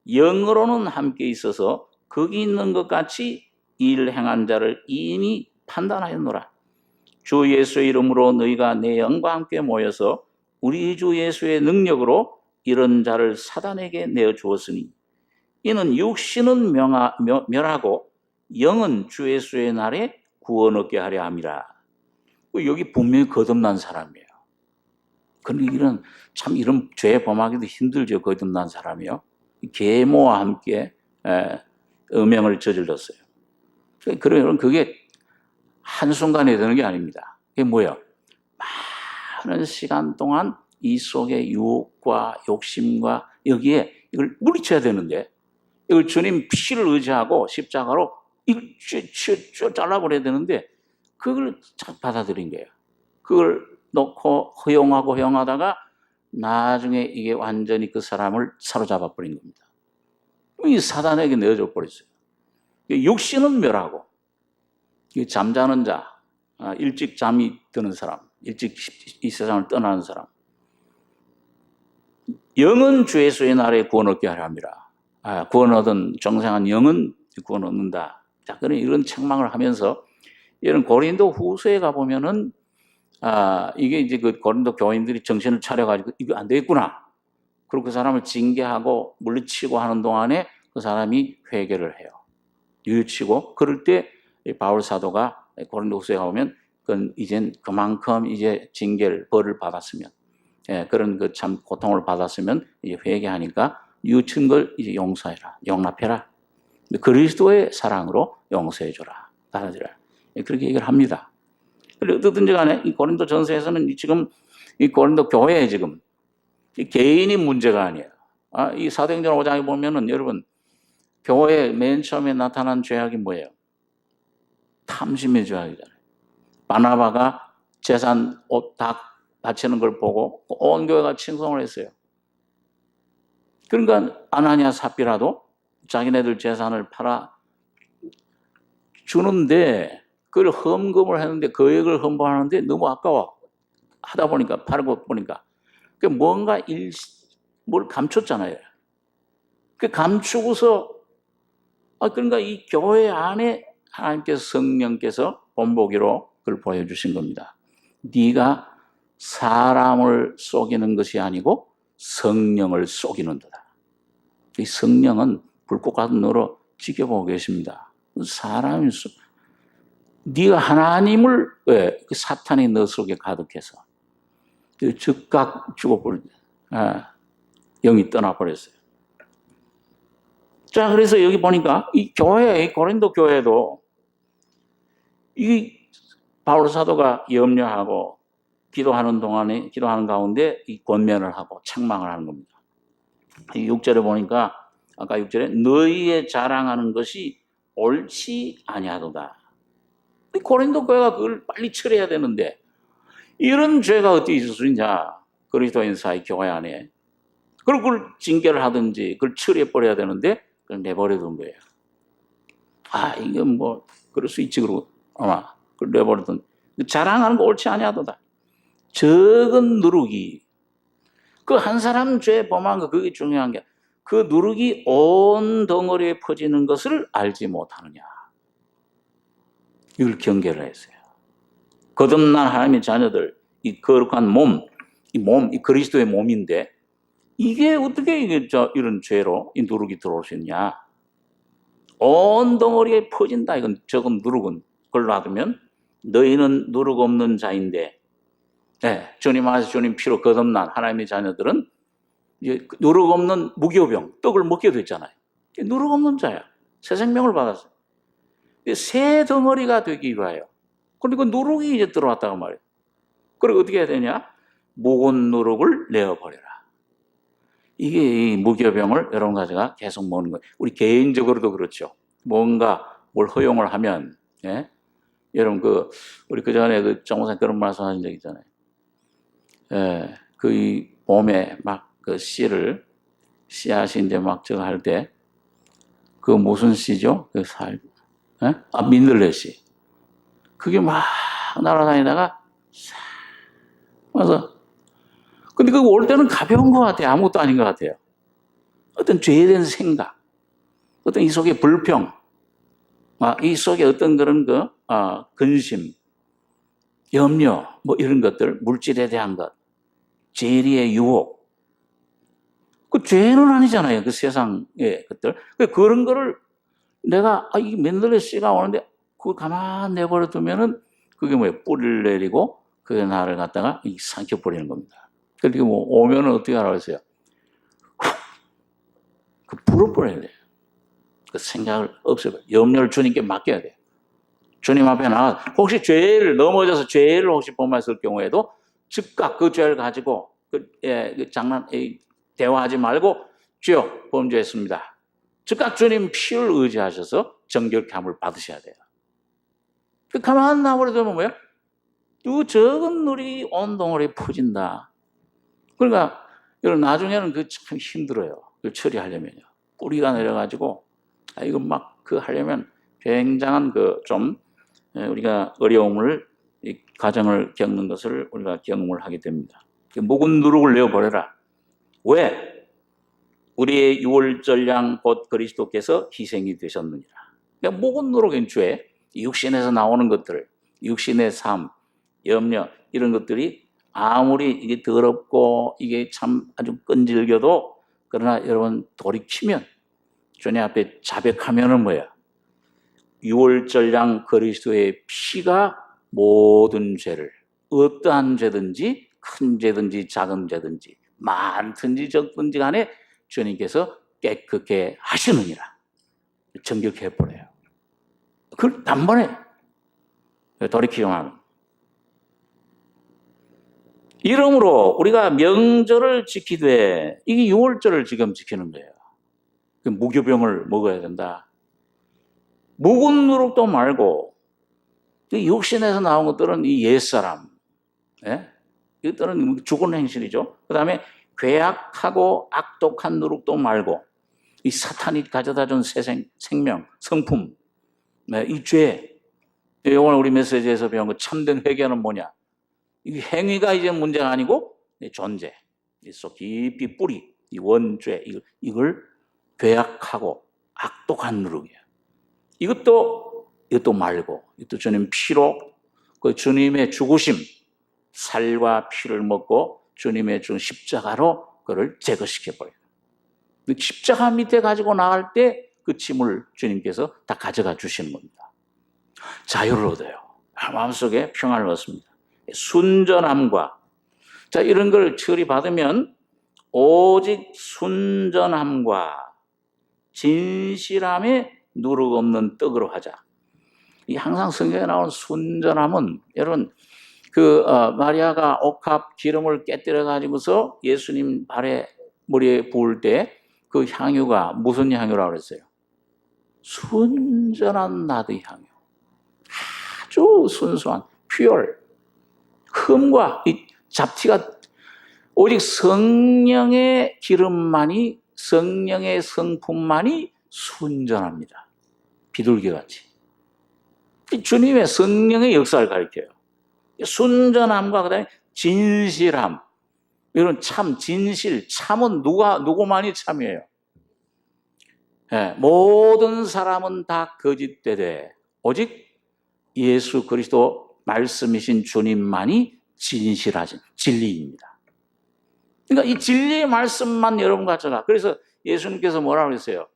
영으로는 함께 있어서 거기 있는 것 같이 이 일을 행한 자를 이미 판단하였노라. 주 예수의 이름으로 너희가 내 영과 함께 모여서 우리 주 예수의 능력으로 이런 자를 사단에게 내어주었으니 이는 육신은 멸하고 영은 주 예수의 날에 구원 얻게 하려 함이라. 여기 분명히 거듭난 사람이에요. 그런데 이런 죄 범하기도 힘들죠. 거듭난 사람이요. 계모와 함께 음행을 저질렀어요. 그러면 그게 한순간에 되는 게 아닙니다. 그게 뭐예요? 많은 시간 동안 이 속에 유혹과 욕심과 여기에 이걸 물리쳐야 되는데, 이걸 주님 피를 의지하고 십자가로 이걸 잘라버려야 되는데, 그걸 받아들인 거예요. 그걸 놓고 허용하다가 나중에 이게 완전히 그 사람을 사로잡아 버린 겁니다. 이 사단에게 내어줘 버렸어요. 육신은 멸하고, 잠자는 자, 일찍 잠이 드는 사람, 일찍 이 세상을 떠나는 사람, 영은 주 예수의 날에 구원 얻게 하려 함이라. 구원 얻은 정상한 영은 구원 얻는다. 자, 그런 이런 책망을 하면서 이런 고린도 후서에 가보면은 이게 이제 그 고린도 교인들이 정신을 차려가지고 이거 안 되겠구나. 그리고 그 사람을 징계하고 물리치고 하는 동안에 그 사람이 회개를 해요. 뉘우치고 그럴 때 바울 사도가 고린도 후서에 가보면 그건 이젠 그만큼 이제 징계를 벌을 받았으면, 그런 그 참 고통을 받았으면 이제 회개하니까 뉘우친 걸 이제 용서해라, 용납해라. 그리스도의 사랑으로 용서해줘라, 받아들여라. 그렇게 얘기를 합니다. 어떻든지 간에 이 고린도 전서에서는 지금 이 고린도 교회에 지금 개인이 문제가 아니에요. 이 사도행전 5장에 보면은 여러분, 교회에 맨 처음에 나타난 죄악이 뭐예요? 탐심의 죄악이잖아요. 바나바가 재산 옷 다 바치는 걸 보고 온 교회가 칭송을 했어요. 그러니까 아나니아 삽비라도 자기네들 재산을 팔아 주는데 그걸 헌금을 했는데 거액을 헌금하는데 너무 아까워. 하다 보니까 팔고 보니까 뭔가 뭘 감췄잖아요. 그 감추고서 그러니까 이 교회 안에 하나님께서 성령께서 본보기로 그걸 보여주신 겁니다. 네가 사람을 속이는 것이 아니고 성령을 속이는도다. 이 성령은 불꽃 같은 눈으로 지켜보고 계십니다. 사람이 네가 하나님을 그 사탄이 너 속에 가득해서 즉각 죽어버린 영이 떠나버렸어요. 자, 그래서 여기 보니까 이 교회, 이 고린도 교회도 이 바울 사도가 염려하고 기도하는 가운데 이 권면을 하고 책망을 하는 겁니다. 6절에 보니까 아까 6절에 너희의 자랑하는 것이 옳지 아니하도다. 고린도 교회가 그걸 빨리 처리해야 되는데 이런 죄가 어떻게 있을 수 있냐? 그리스도인 사이 교회 안에. 그리고 그걸 징계를 하든지 그걸 처리해버려야 되는데 그걸 내버려둔 거예요. 이건 뭐 그럴 수 있지. 그러고 아마 그걸 내버려둔. 자랑하는 거 옳지 아니하도다. 적은 누룩이, 그 한 사람 죄 범한 거, 그게 중요한 게, 그 누룩이 온 덩어리에 퍼지는 것을 알지 못하느냐. 이걸 경계를 했어요. 거듭난 하나님의 자녀들, 이 거룩한 몸, 이 그리스도의 몸인데, 이게 어떻게 이런 죄로 이 누룩이 들어올 수 있냐. 온 덩어리에 퍼진다. 이건 적은 누룩은. 그걸 놔두면 너희는 누룩 없는 자인데, 네, 주님 안에서 주님 피로 거듭난 하나님의 자녀들은 이제 누룩 없는 무교병, 떡을 먹게 됐잖아요. 누룩 없는 자야. 새 생명을 받았어요. 새 덩어리가 되기 위하여. 그러니까 누룩이 이제 들어왔다고 말이에요. 그리고 어떻게 해야 되냐? 묵은 누룩을 내어버려라. 이게 이 무교병을 여러분과 제가 계속 먹는 거예요. 우리 개인적으로도 그렇죠. 뭔가 뭘 허용을 하면, 예? 여러분 우리 그 전에 정목사님 그런 말씀 하신 적 있잖아요. 예, 이 봄에 막 그 씨앗이 이제 막 저거 할 때, 그 무슨 씨죠? 예? 민들레 씨. 그게 막 날아다니다가 싹 와서, 근데 그거 올 때는 가벼운 것 같아요. 아무것도 아닌 것 같아요. 어떤 죄에 대한 생각, 어떤 이 속에 불평, 이 속에 어떤 그런 근심, 염려, 뭐 이런 것들, 물질에 대한 것, 재리의 유혹. 그 죄는 아니잖아요. 그 세상의 것들. 그런 거를 내가, 이 맨들레 씨가 오는데, 그걸 가만 내버려 두면은, 그게 뭐예요? 뿌리를 내리고, 그게 나를 갖다가 삼켜버리는 겁니다. 그리고 뭐, 오면은 어떻게 하라고 했어요? 불어버려야 돼요. 그 생각을 없애버려요. 염려를 주님께 맡겨야 돼요. 주님 앞에 나가, 혹시 죄를 넘어져서 죄를 혹시 범했을 경우에도, 즉각 그 죄를 가지고, 대화하지 말고, 주여, 범죄했습니다. 즉각 주님 피를 의지하셔서 정결케 함을 받으셔야 돼요. 가만 놔버려두면 뭐예요? 이 적은 누룩이 온 덩어리에 퍼진다. 그러니까 여러분 나중에는 그 참 힘들어요. 그걸 처리하려면요. 뿌리가 내려가지고 이거 막 하려면 굉장한 우리가 어려움을 이 과정을 겪는 것을 우리가 경험을 하게 됩니다. 묵은 누룩을 내어버려라. 왜? 우리의 유월절량 곧 그리스도께서 희생이 되셨느니라. 그러니까 묵은 누룩인 죄, 육신에서 나오는 것들, 육신의 삶, 염려 이런 것들이 아무리 이게 더럽고 이게 참 아주 끈질겨도 그러나 여러분 돌이키면 주님 앞에 자백하면은 뭐야? 유월절량 그리스도의 피가 모든 죄를 어떠한 죄든지 큰 죄든지 작은 죄든지 많든지 적든지 간에 주님께서 깨끗게 하시느니라. 정결케 해버려요. 그걸 단번에 돌이키기만 하면. 이러므로 우리가 명절을 지키되 이게 유월절을 지금 지키는 거예요. 무교병을 먹어야 된다. 묵은 누룩도 말고 육신에서 나온 것들은 이 옛사람, 예? 이것들은 죽은 행실이죠. 그 다음에 괴악하고 악독한 누룩도 말고 이 사탄이 가져다준 생명, 성품, 이 죄. 오늘 우리 메시지에서 배운 거 참된 회개는 뭐냐? 이 행위가 이제 문제가 아니고 존재, 속 깊이 뿌리, 이 원죄, 이걸 괴악하고 악독한 누룩이에요. 이것도 말고, 이것도 주님 피로, 그 주님의 죽으심, 살과 피를 먹고 주님의 준 십자가로 그를 제거시켜버려요. 십자가 밑에 가지고 나갈 때 그 짐을 주님께서 다 가져가 주시는 겁니다. 자유를 얻어요. 마음속에 평안을 얻습니다. 순전함과, 자, 이런 걸 처리받으면 오직 순전함과 진실함에 누룩 없는 떡으로 하자. 이 항상 성경에 나온 순전함은 여러분 마리아가 옥합 기름을 깨뜨려 가지고서 예수님 머리에 부을 때 그 향유가 무슨 향유라고 그랬어요? 순전한 나드 향유. 아주 순수한 pure. 흠과 이 잡티가 오직 성령의 기름만이, 성령의 성품만이 순전합니다. 비둘기같이. 주님의 성령의 역사를 가리켜요. 순전함과 그다음에 진실함. 이런 참, 진실, 참은 누구만이 참이에요. 예, 모든 사람은 다 거짓되되 오직 예수 그리스도 말씀이신 주님만이 진실하신 진리입니다. 그러니까 이 진리의 말씀만 여러분 가져가. 그래서 예수님께서 뭐라고 그랬어요?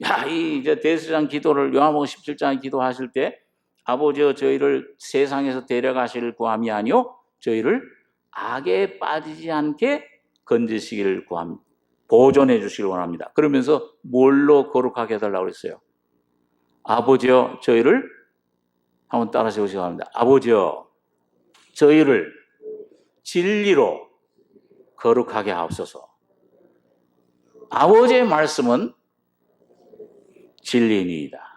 야, 이제 대제사장 기도를 요한복음 17장에 기도하실 때 아버지여 저희를 세상에서 데려가실 구함이 아니요 저희를 악에 빠지지 않게 건지시기를 구합니다. 보존해 주시길 원합니다. 그러면서 뭘로 거룩하게 해달라고 그랬어요? 아버지여 저희를 한번 따라서 보시기 바랍니다. 아버지여 저희를 진리로 거룩하게 하옵소서. 아버지의 말씀은 진리니이다.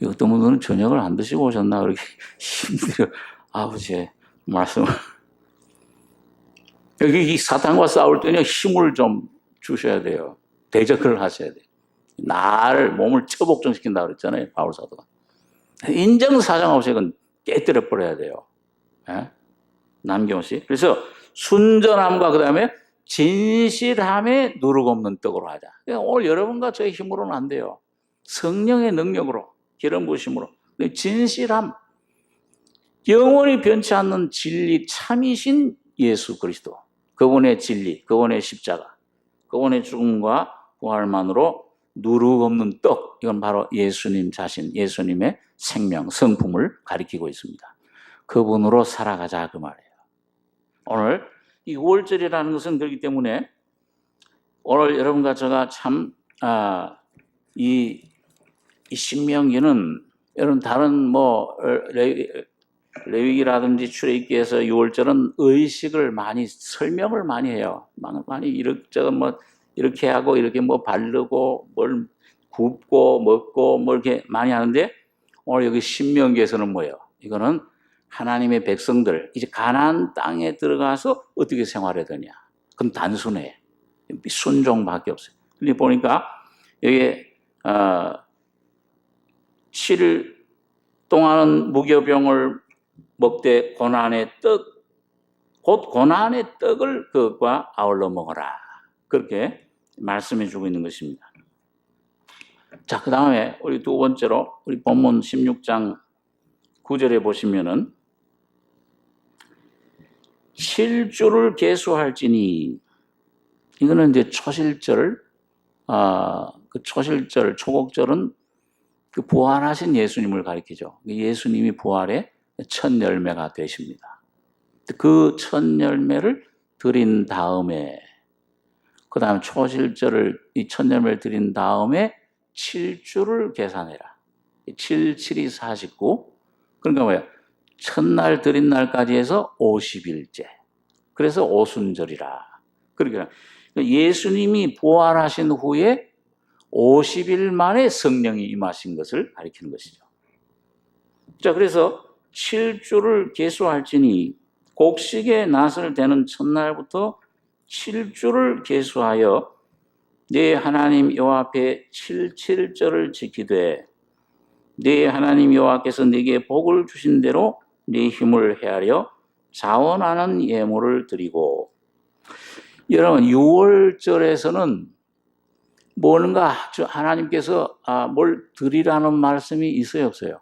어떤 분들은 저녁을 안 드시고 오셨나 그렇게 힘들어. 아버지의 말씀을. 여기 이 사탄과 싸울 때는 힘을 좀 주셔야 돼요. 대적을 하셔야 돼요. 나를 몸을 처복종시킨다 그랬잖아요. 바울 사도가. 인정사정 없이 그건 깨뜨려 버려야 돼요. 예? 남김없이. 그래서 순전함과 그 다음에 진실함에 누룩 없는 떡으로 하자. 오늘 여러분과 저의 힘으로는 안 돼요. 성령의 능력으로, 기름 부으심으로. 진실함, 영원히 변치 않는 진리 참이신 예수 그리스도. 그분의 진리, 그분의 십자가, 그분의 죽음과 부활만으로 누룩 없는 떡. 이건 바로 예수님 자신, 예수님의 생명, 성품을 가리키고 있습니다. 그분으로 살아가자 그 말이에요. 오늘 이 5월절이라는 것은 그렇기 때문에 오늘 여러분과 제가 참 이 신명기는 여러분 다른 뭐 레위기라든지 출애굽기에서 6월절은 의식을 많이 설명을 많이 해요. 많이 이렇게 뭐 이렇게 하고 이렇게 뭐 바르고 뭘 굽고 먹고 뭐 이렇게 많이 하는데 오늘 여기 신명기에서는 뭐예요? 이거는 하나님의 백성들 이제 가나안 땅에 들어가서 어떻게 생활해야 되냐? 그건 단순해. 순종밖에 없어요. 근데 보니까 여기 7일 동안은 무교병을 먹되 고난의 떡, 곧 고난의 떡을 그것과 아울러 먹어라. 그렇게 말씀해 주고 있는 것입니다. 자, 그 다음에 우리 두 번째로 우리 본문 16장 9절에 보시면은 7주를 계수할지니 이거는 이제 초실절, 그 초실절, 초곡절은 그 부활하신 예수님을 가리키죠. 예수님이 부활의 첫 열매가 되십니다. 그 첫 열매를 드린 다음에 그 다음 초실절을 이 첫 열매를 드린 다음에 7주를 계산해라. 7, 7이 49. 그러니까 뭐야? 첫날 드린 날까지 해서 50일째. 그래서 오순절이라. 그러니까 예수님이 부활하신 후에 50일 만에 성령이 임하신 것을 가리키는 것이죠. 자, 그래서 7주를 계수할지니 곡식의 낫을 대는 첫날부터 7주를 계수하여 네 하나님 여호와 앞에 7.7절을 지키되 네 하나님 여호와께서 네게 복을 주신 대로 네 힘을 헤아려 자원하는 예물을 드리고. 여러분 6월절에서는 뭔가 하나님께서 뭘 드리라는 말씀이 있어요 없어요?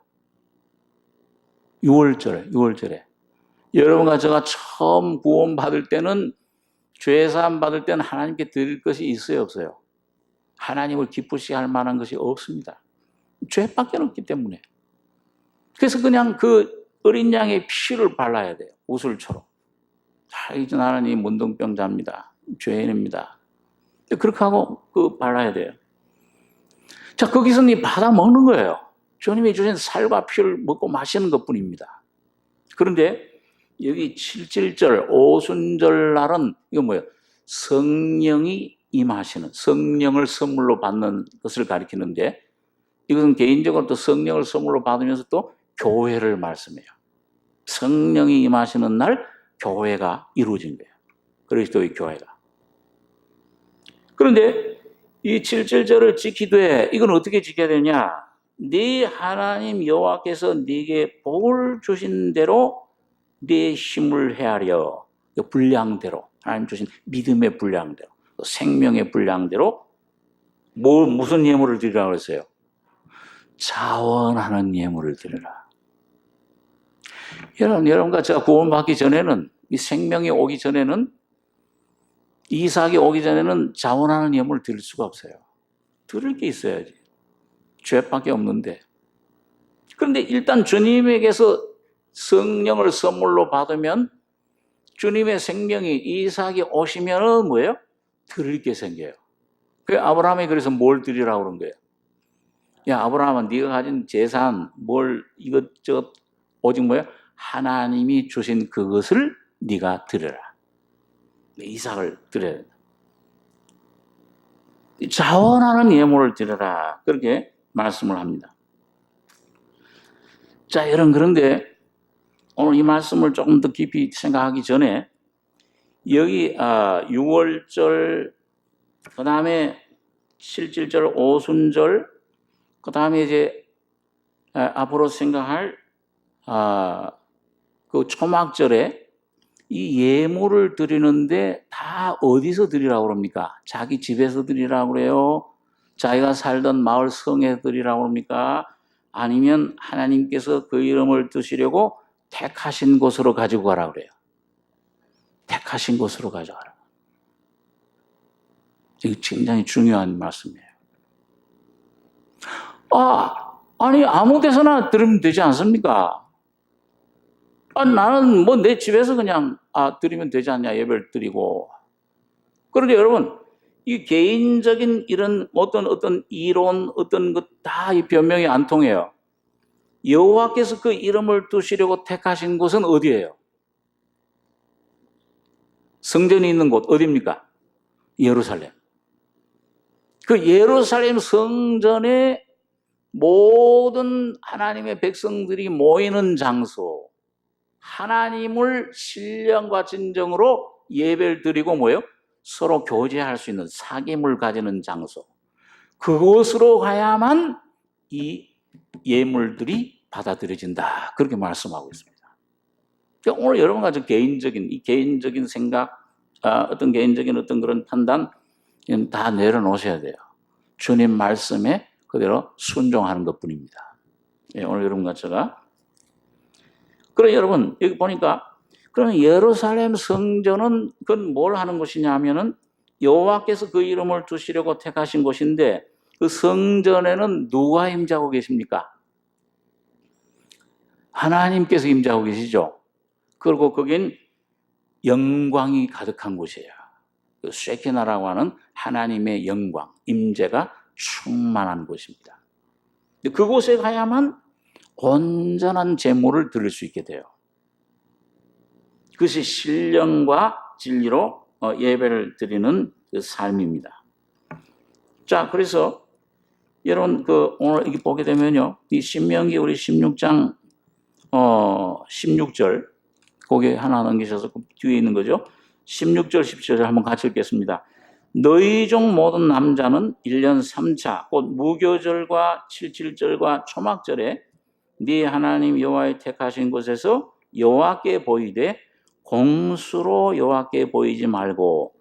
6월절에 여러분과 제가 처음 구원받을 때는 죄사함 받을 때는 하나님께 드릴 것이 있어요 없어요? 하나님을 기쁘시게 할 만한 것이 없습니다. 죄밖에 없기 때문에. 그래서 그냥 그 어린 양의 피를 발라야 돼요. 우슬처럼. 이제 나는 이 문둥병자입니다. 죄인입니다. 그렇게 하고 발라야 돼요. 자, 거기서 받아 먹는 거예요. 주님이 주신 살과 피를 먹고 마시는 것 뿐입니다. 그런데 여기 7.7절, 오순절 날은 이건 뭐예요? 성령이 임하시는, 성령을 선물로 받는 것을 가리키는데 이것은 개인적으로 또 성령을 선물로 받으면서 또 교회를 말씀해요. 성령이 임하시는 날 교회가 이루어진 거예요. 그리스도의 교회가. 그런데 이 7.7절을 지키되 이건 어떻게 지켜야 되냐? 네 하나님 여호와께서 네게 복을 주신 대로 네 힘을 헤아려 분량대로 하나님 주신 믿음의 분량대로 생명의 분량대로 무슨 예물을 드리라고 그랬어요? 자원하는 예물을 드리라. 여러분과 제가 구원받기 전에는 이 생명이 오기 전에는 이삭이 오기 전에는 자원하는 예물을 드릴 수가 없어요. 드릴 게 있어야지. 죄밖에 없는데. 그런데 일단 주님에게서 성령을 선물로 받으면 주님의 생명이 이삭이 오시면은 뭐예요? 드릴 게 생겨요. 그 아브라함이 그래서 뭘 드리라고 그런 거예요? 야, 아브라함아, 네가 가진 재산, 이것저것 오직 뭐예요? 하나님이 주신 그것을 네가 드려라. 이삭을 드려야 된다. 자원하는 예물을 드려라. 그렇게 말씀을 합니다. 자, 여러분, 그런데 오늘 이 말씀을 조금 더 깊이 생각하기 전에 여기 6월절, 그 다음에 7절, 오순절, 그 다음에 이제 앞으로 생각할 그 초막절에 이 예물을 드리는데 다 어디서 드리라고 그럽니까? 자기 집에서 드리라고 그래요? 자기가 살던 마을 성에서 드리라고 그럽니까? 아니면 하나님께서 그 이름을 드시려고 택하신 곳으로 가지고 가라 그래요. 택하신 곳으로 가져가라. 이게 굉장히 중요한 말씀이에요. 아니 아무 데서나 드리면 되지 않습니까? 나는 뭐 내 집에서 그냥 드리면 되지 않냐, 예배를 드리고. 그런데 여러분, 이 개인적인 이런 어떤 이론, 어떤 것 다 이 변명이 안 통해요. 여호와께서 그 이름을 두시려고 택하신 곳은 어디예요? 성전이 있는 곳 어디입니까? 예루살렘. 그 예루살렘 성전에 모든 하나님의 백성들이 모이는 장소, 하나님을 신령과 진정으로 예배를 드리고 뭐예요? 서로 교제할 수 있는 사귐을 가지는 장소. 그곳으로 가야만 이 예물들이 받아들여진다. 그렇게 말씀하고 있습니다. 그러니까 오늘 여러분과 저 개인적인 생각, 어떤 개인적인 어떤 그런 판단, 다 내려놓으셔야 돼요. 주님 말씀에 그대로 순종하는 것 뿐입니다. 오늘 여러분과 제가. 그럼 여러분, 여기 보니까, 그럼 예루살렘 성전은 그건 뭘 하는 것이냐 하면은 여호와께서 그 이름을 두시려고 택하신 곳인데 그 성전에는 누가 임재하고 계십니까? 하나님께서 임재하고 계시죠. 그리고 거긴 영광이 가득한 곳이에요. 그 쉐키나라고 하는 하나님의 영광, 임재가 충만한 곳입니다. 그곳에 가야만 온전한 제물을 드릴 수 있게 돼요. 그것이 신령과 진리로 예배를 드리는 그 삶입니다. 자, 그래서 여러분 오늘 여기 보게 되면요, 이 신명기 우리 16장 16절 거기에 하나 넘기셔서 그 뒤에 있는 거죠. 16절 17절 한번 같이 읽겠습니다. 너희 중 모든 남자는 1년 3차 곧 무교절과 77절과 초막절에 네 하나님 여호와의 택하신 곳에서 여호와께 보이되 공수로 여호와께 보이지 말고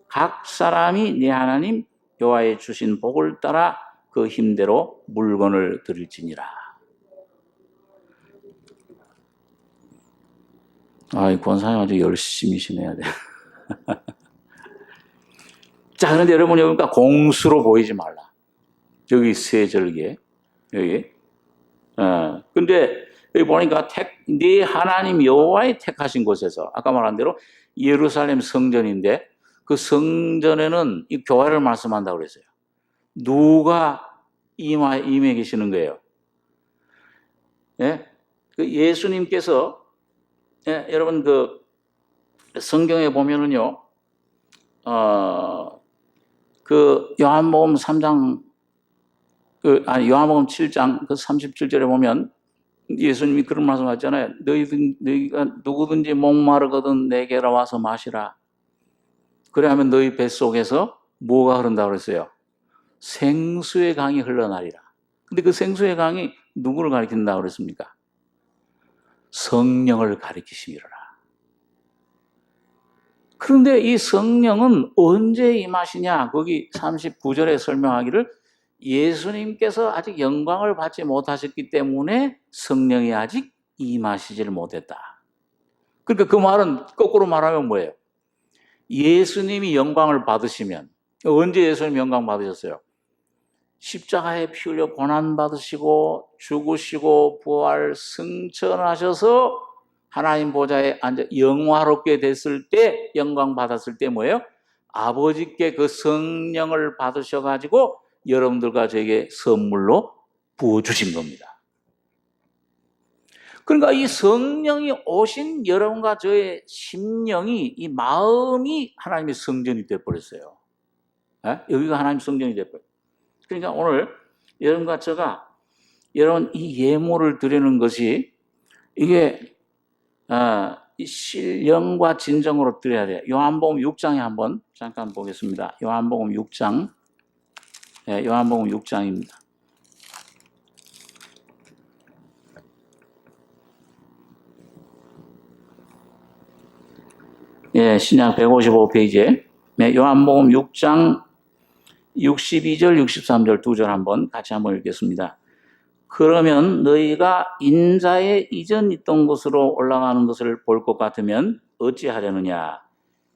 각 사람이 네 하나님 여호와의 주신 복을 따라 그 힘대로 물건을 드릴지니라. 이 권사님 아주 열심히 지내야 돼. 자, 그런데 여러분 여기가 공수로 보이지 말라. 여기 세 절기에 여기. 근데 여기 보니까 네 하나님 여호와의 택하신 곳에서 아까 말한 대로 예루살렘 성전인데 그 성전에는 이 교회를 말씀한다고 그랬어요. 누가 임해 계시는 거예요? 예? 그 예수님께서 여러분 그 성경에 보면은요, 그 요한복음 3장 요한복음 7장 그 37절에 보면 예수님이 그런 말씀 하셨잖아요. 너희가 누구든지 목마르거든 내게로 와서 마시라. 그래 하면 너희 뱃속에서 뭐가 흐른다고 그랬어요? 생수의 강이 흘러나리라. 근데 그 생수의 강이 누구를 가리킨다고 그랬습니까? 성령을 가리키심이로라. 그런데 이 성령은 언제 임하시냐? 거기 39절에 설명하기를 예수님께서 아직 영광을 받지 못하셨기 때문에 성령이 아직 임하시지를 못했다. 그러니까 그 말은 거꾸로 말하면 뭐예요? 예수님이 영광을 받으시면, 언제 예수님 영광 받으셨어요? 십자가에 피 흘려 고난 받으시고 죽으시고 부활 승천하셔서 하나님 보좌에 앉아 영화롭게 됐을 때, 영광 받았을 때 뭐예요? 아버지께 그 성령을 받으셔가지고 여러분들과 저에게 선물로 부어주신 겁니다. 그러니까 이 성령이 오신 여러분과 저의 심령이, 이 마음이 하나님의 성전이 되어버렸어요. 여기가 하나님의 성전이 되어버렸어요. 그러니까 오늘 여러분과 제가 여러분 이 예물을 드리는 것이 이게 신령과 진정으로 드려야 돼요. 요한복음 6장에 한번 잠깐 보겠습니다. 요한복음 6장, 요한복음 6장입니다. 신약 155페이지에 요한복음 6장 62절, 63절 두 절 한번 같이 한번 읽겠습니다. 그러면 너희가 인자의 이전 있던 곳으로 올라가는 것을 볼 것 같으면 어찌하려느냐?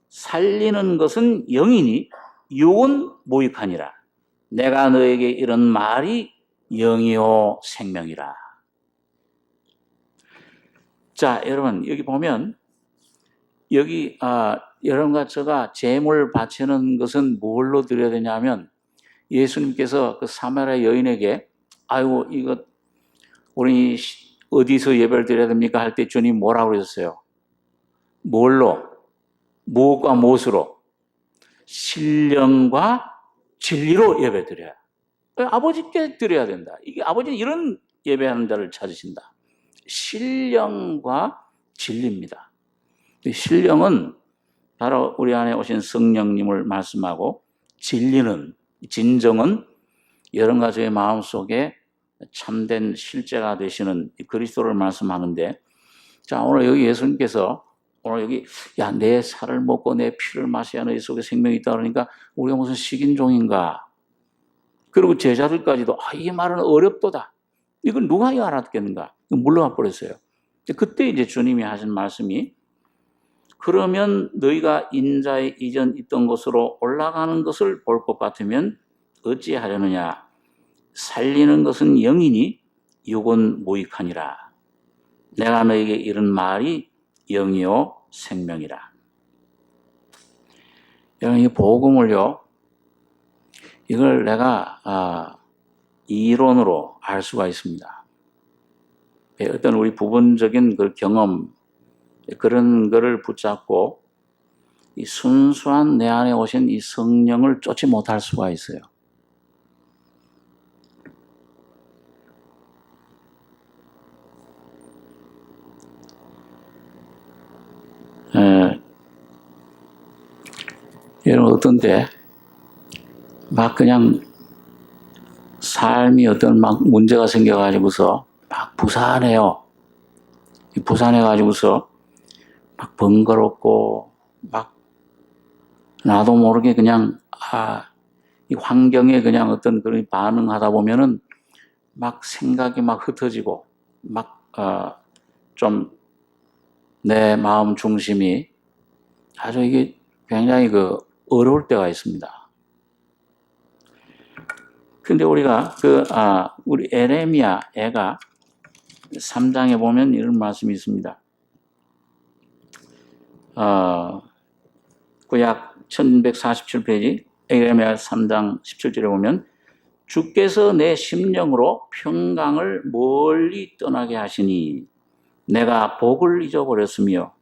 살리는 것은 영이니 육은 무익하니라. 내가 너에게 이런 말이 영이요 생명이라. 자, 여러분 여기 보면 여기 여러분과 제가 제물 바치는 것은 뭘로 드려야 되냐면 예수님께서 그 사마리아 여인에게 아이고 이거 우리 어디서 예배를 드려야 됩니까? 할 때 주님 뭐라고 그러셨어요? 뭘로? 무엇과 무엇으로? 신령과 진리로 예배 드려야. 아버지께 드려야 된다. 이게 아버지는 이런 예배하는 자를 찾으신다. 신령과 진리입니다. 신령은 바로 우리 안에 오신 성령님을 말씀하고 진리는, 진정은 여러분과 저의 마음속에 참된 실제가 되시는 그리스도를 말씀하는데, 자 오늘 여기 예수님께서 오늘 여기 야 내 살을 먹고 내 피를 마셔야 너희 속에 생명이 있다 그러니까 우리가 무슨 식인종인가? 그리고 제자들까지도 이 말은 어렵도다. 이건 누가 알았겠는가? 물러가 버렸어요. 그때 이제 주님이 하신 말씀이 그러면 너희가 인자의 이전 있던 곳으로 올라가는 것을 볼 것 같으면 어찌하려느냐? 살리는 것은 영이니 육은 무익하니라. 내가 너에게 이런 말이 영이요 생명이라. 여러분 이 복음을요, 이걸 내가 이론으로 알 수가 있습니다. 어떤 우리 부분적인 그 경험 그런 거를 붙잡고 이 순수한 내 안에 오신 이 성령을 쫓지 못할 수가 있어요. 여러분 어떤 때 막 그냥 삶이 어떤 막 문제가 생겨가지고서 막 부산해요. 부산해가지고서 막 번거롭고 막 나도 모르게 그냥 이 환경에 그냥 어떤 그런 반응하다 보면은 막 생각이 막 흩어지고 막 좀 내 마음 중심이 아주 이게 굉장히 그 어려울 때가 있습니다. 근데 우리가 우리 에레미야 애가 3장에 보면 이런 말씀이 있습니다. 구약 1147페이지 에레미야 3장 17절에 보면 주께서 내 심령으로 평강을 멀리 떠나게 하시니 내가 복을 잊어버렸으며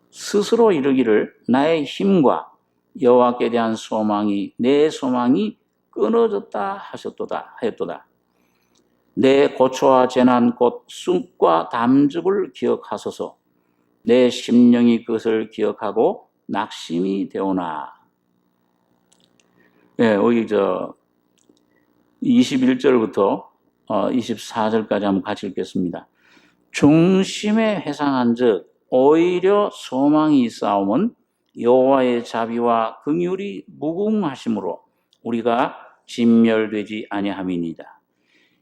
스스로 이르기를 나의 힘과 여호와께 대한 소망이 내 소망이 끊어졌다 하였도다. 내 고초와 재난 곧 쑥과 담즙을 기억하소서. 내 심령이 그것을 기억하고 낙심이 되오나. 여기 21절부터 24절까지 한번 같이 읽겠습니다. 중심에 회상한즉 오히려 소망이 있사오면 여호와의 자비와 긍휼이 무궁하심으로 우리가 진멸되지 아니함이니이다.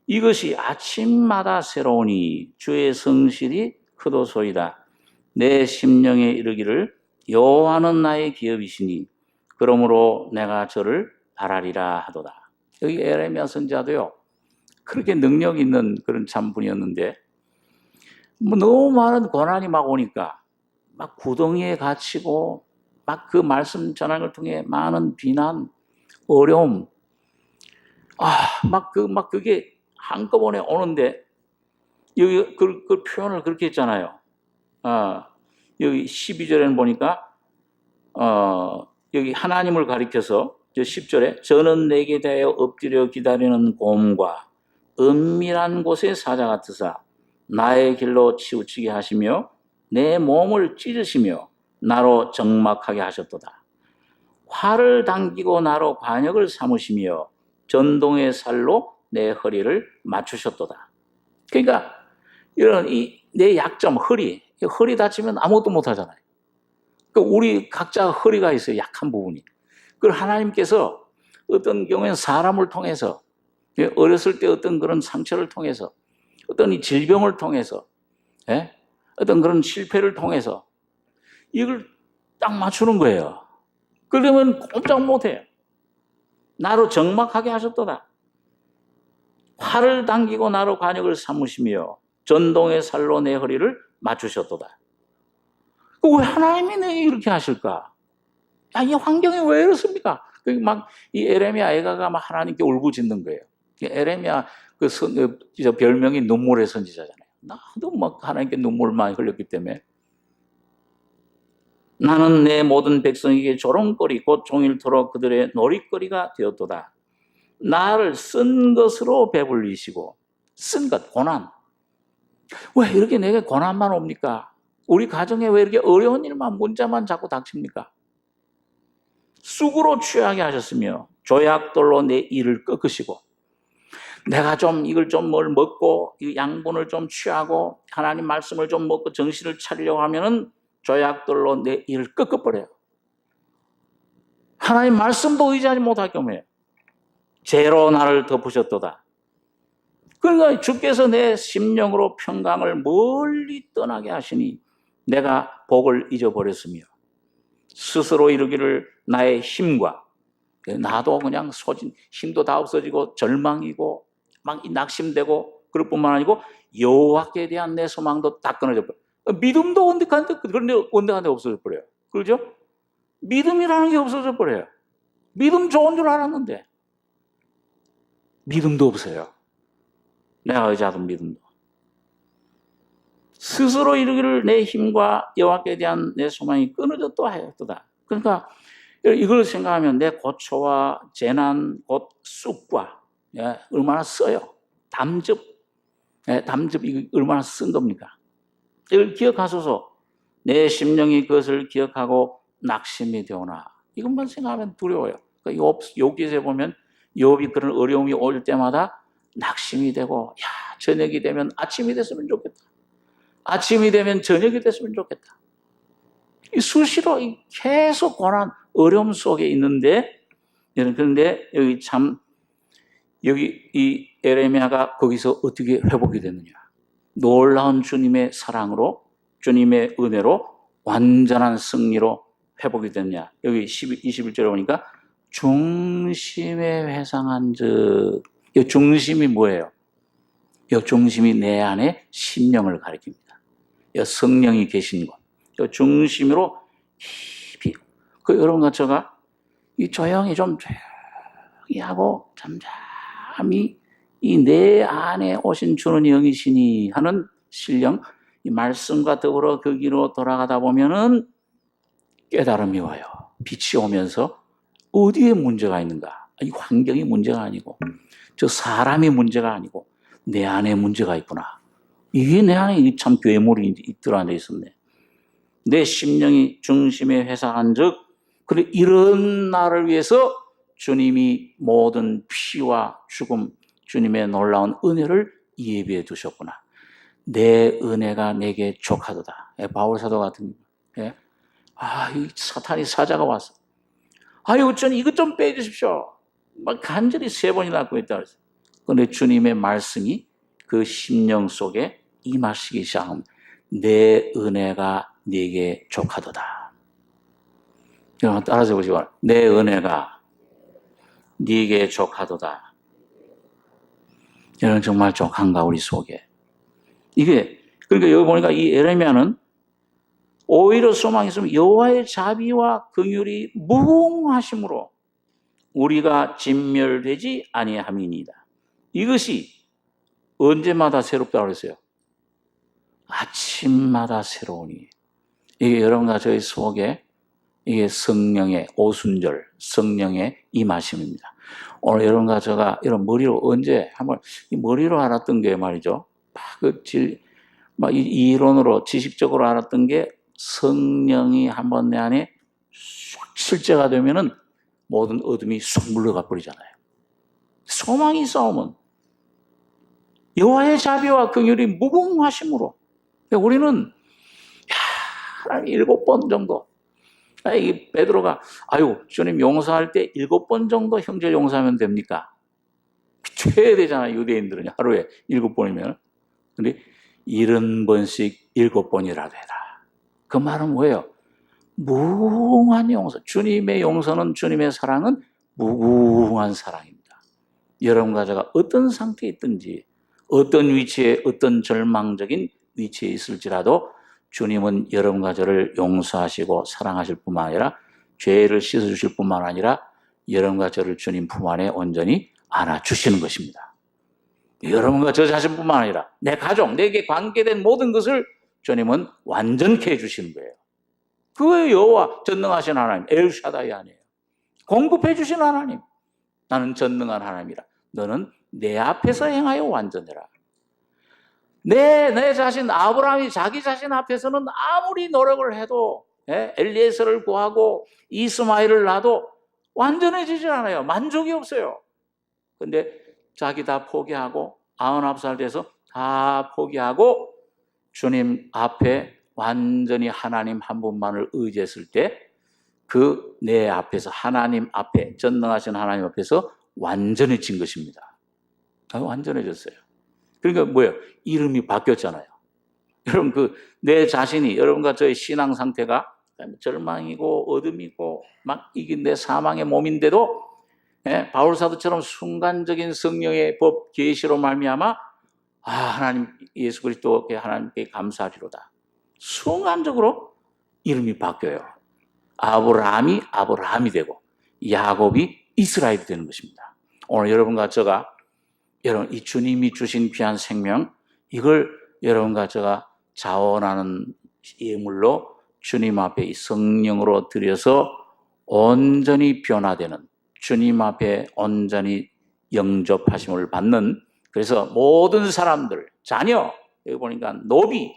이것이 아침마다 새로우니 주의 성실이 크도소이다. 내 심령에 이르기를 여호와는 나의 기업이시니 그러므로 내가 저를 바라리라 하도다. 여기 에레미야 선지자도요, 그렇게 능력 있는 그런 참분이었는데 뭐 너무 많은 고난이 막 오니까 막 구덩이에 갇히고 막 그 말씀 전하는 걸 통해 많은 비난, 어려움, 막 그게 한꺼번에 오는데 여기 그 표현을 그렇게 했잖아요. 여기 12절에는 보니까 여기 하나님을 가리켜서 10절에 저는 내게 대하여 엎드려 기다리는 곰과 은밀한 곳의 사자 같으사 나의 길로 치우치게 하시며 내 몸을 찢으시며 나로 적막하게 하셨도다. 활을 당기고 나로 관역을 삼으시며 전동의 살로 내 허리를 맞추셨도다. 그러니까 이런 내 약점 허리 다치면 아무것도 못하잖아요. 그러니까 우리 각자 허리가 있어요. 약한 부분이. 그걸 하나님께서 어떤 경우에는 사람을 통해서, 어렸을 때 어떤 그런 상처를 통해서, 어떤 이 질병을 통해서, 어떤 그런 실패를 통해서 이걸 딱 맞추는 거예요. 그러면 꼼짝 못해요. 나로 적막하게 하셨도다. 활을 당기고 나로 관역을 삼으시며 전동의 살로 내 허리를 맞추셨도다. 왜 하나님이 내게 이렇게 하실까? 이 환경이 왜 이렇습니까? 이 에레미야 애가가 막 하나님께 울부짖는 거예요. 에레미야 별명이 눈물의 선지자잖아요. 나도 막 하나님께 눈물 많이 흘렸기 때문에 나는 내 모든 백성에게 조롱거리 곧 종일토록 그들의 놀이거리가 되었도다. 나를 쓴 것으로 배불리시고 쓴 것, 고난. 왜 이렇게 내게 고난만 옵니까? 우리 가정에 왜 이렇게 어려운 일만 문제만 자꾸 닥칩니까? 쑥으로 취하게 하셨으며 조약돌로 내 이를 꺾으시고 내가 좀 이걸 좀 뭘 먹고 이 양분을 좀 취하고 하나님 말씀을 좀 먹고 정신을 차리려고 하면은 조약돌로 내 이를 꺾어버려요. 하나님 말씀도 의지하지 못할 경우에 죄로 나를 덮으셨도다. 그러니까 주께서 내 심령으로 평강을 멀리 떠나게 하시니 내가 복을 잊어버렸으며 스스로 이루기를 나의 힘과 나도 그냥 힘도 다 없어지고 절망이고 막 낙심되고 그럴 뿐만 아니고 여호와께 대한 내 소망도 다 끊어져 버려요. 믿음도 온데간데 그런데 온데간데 없어져 버려요. 그렇죠? 믿음이라는 게 없어져 버려요. 믿음 좋은 줄 알았는데 믿음도 없어요. 내가 의지하던 믿음도. 스스로 이루기를 내 힘과 여호와께 대한 내 소망이 끊어졌다 하였도다. 그러니까 이걸 생각하면 내 고초와 재난, 곧 쑥과 얼마나 써요. 담즙 이거 얼마나 쓴 겁니까? 이걸 기억하소서. 내 심령이 그것을 기억하고 낙심이 되오나. 이것만 생각하면 두려워요. 그러니까 욥기서에 보면 욥이 그런 어려움이 올 때마다 낙심이 되고, 저녁이 되면 아침이 됐으면 좋겠다. 아침이 되면 저녁이 됐으면 좋겠다. 수시로 계속 고난, 어려움 속에 있는데, 그런데 여기 이 에레미야가 거기서 어떻게 회복이 되느냐. 놀라운 주님의 사랑으로, 주님의 은혜로 완전한 승리로 회복이 됐냐. 여기 21절에 보니까 중심에 회상한 즉, 이 중심이 뭐예요? 이 중심이 내 안에 심령을 가리킵니다. 이 성령이 계신 곳. 이 중심으로 깊이. 여러분과 제가 조용히 하고 잠잠히 이 내 안에 오신 주는 영이시니 하는 신령, 이 말씀과 더불어 그 길로 돌아가다 보면은 깨달음이 와요. 빛이 오면서 어디에 문제가 있는가? 이 환경이 문제가 아니고, 저 사람이 문제가 아니고, 내 안에 문제가 있구나. 이게 내 안에 참 괴물이 들어앉아 있었네. 내 심령이 중심에 회상한 즉, 그래 이런 나를 위해서 주님이 모든 피와 죽음, 주님의 놀라운 은혜를 예비해 두셨구나. 내 은혜가 내게 족하도다. 바울 사도 같은 예? 이 사탄이 사자가 왔어. 아유, 전 이것 좀 빼주십시오. 막 간절히 3번이나 구했다 그랬어요. 그런데 주님의 말씀이 그 심령 속에 임하시기 시작합니다. 내 은혜가 네게 족하도다. 여러분 따라서 보시기 바랍니다. 내 은혜가 네게 족하도다. 여러분 정말 족한가 우리 속에. 이게 그러니까 여기 보니까 이 에레미야는 오히려 소망이 있으면 여호와의 자비와 긍휼이 무궁하심으로 우리가 진멸되지 아니함이니이다. 이것이 언제마다 새롭다고 그랬어요? 아침마다 새로우니. 이게 여러분과 저희 속에 이게 성령의 오순절, 성령의 임하심입니다. 오늘 여러분과 제가 이런 머리로 언제 한번 이 머리로 알았던 게 말이죠. 이 이론으로 지식적으로 알았던 게 성령이 한번 내 안에 싹 실제가 되면은 모든 어둠이 쏙 물러가 버리잖아요. 소망이 싸우면 여호와의 자비와 긍휼이 무궁하심으로 우리는 하나님 7번 정도 이 베드로가 주님 용서할 때 7번 정도 형제 용서하면 됩니까? 최대잖아요. 유대인들은 하루에 7번이면. 근데 70번씩 7번이라도 해라. 그 말은 뭐예요? 무궁한 용서. 주님의 용서는, 주님의 사랑은 무궁한 사랑입니다. 여러분과 제가 어떤 상태에 있든지, 어떤 위치에, 어떤 절망적인 위치에 있을지라도 주님은 여러분과 저를 용서하시고 사랑하실 뿐만 아니라 죄를 씻어주실 뿐만 아니라 여러분과 저를 주님 품 안에 온전히 안아주시는 것입니다. 여러분과 저 자신뿐만 아니라 내 가족, 내게 관계된 모든 것을 주님은 완전케 해주시는 거예요. 그거예요. 여호와 전능하신 하나님, 엘샤다이 아니에요. 공급해 주신 하나님. 나는 전능한 하나님이라. 너는 내 앞에서 행하여 완전해라. 내 자신, 아브라함이 자기 자신 앞에서는 아무리 노력을 해도 엘리에셀을 구하고 이스마엘을 낳아도 완전해지질 않아요. 만족이 없어요. 근데 자기 다 포기하고 99살 돼서 다 포기하고 주님 앞에 완전히 하나님 한 분만을 의지했을 때 그 내 앞에서 하나님 앞에 전능하신 하나님 앞에서 완전해진 것입니다. 완전해졌어요. 그러니까 뭐예요? 이름이 바뀌었잖아요. 여러분 내 자신이 여러분과 저의 신앙 상태가 절망이고 어둠이고 막 이게 내 사망의 몸인데도 바울 사도처럼 순간적인 성령의 법 계시로 말미암아 하나님 예수 그리스도께 하나님께 감사하리로다. 순간적으로 이름이 바뀌어요. 아브라함이 되고 야곱이 이스라엘이 되는 것입니다. 오늘 여러분과 제가 여러분 이 주님이 주신 귀한 생명 이걸 여러분과 제가 자원하는 예물로 주님 앞에 이 성령으로 드려서 온전히 변화되는 주님 앞에 온전히 영접하심을 받는 그래서 모든 사람들 자녀 여기 보니까 노비,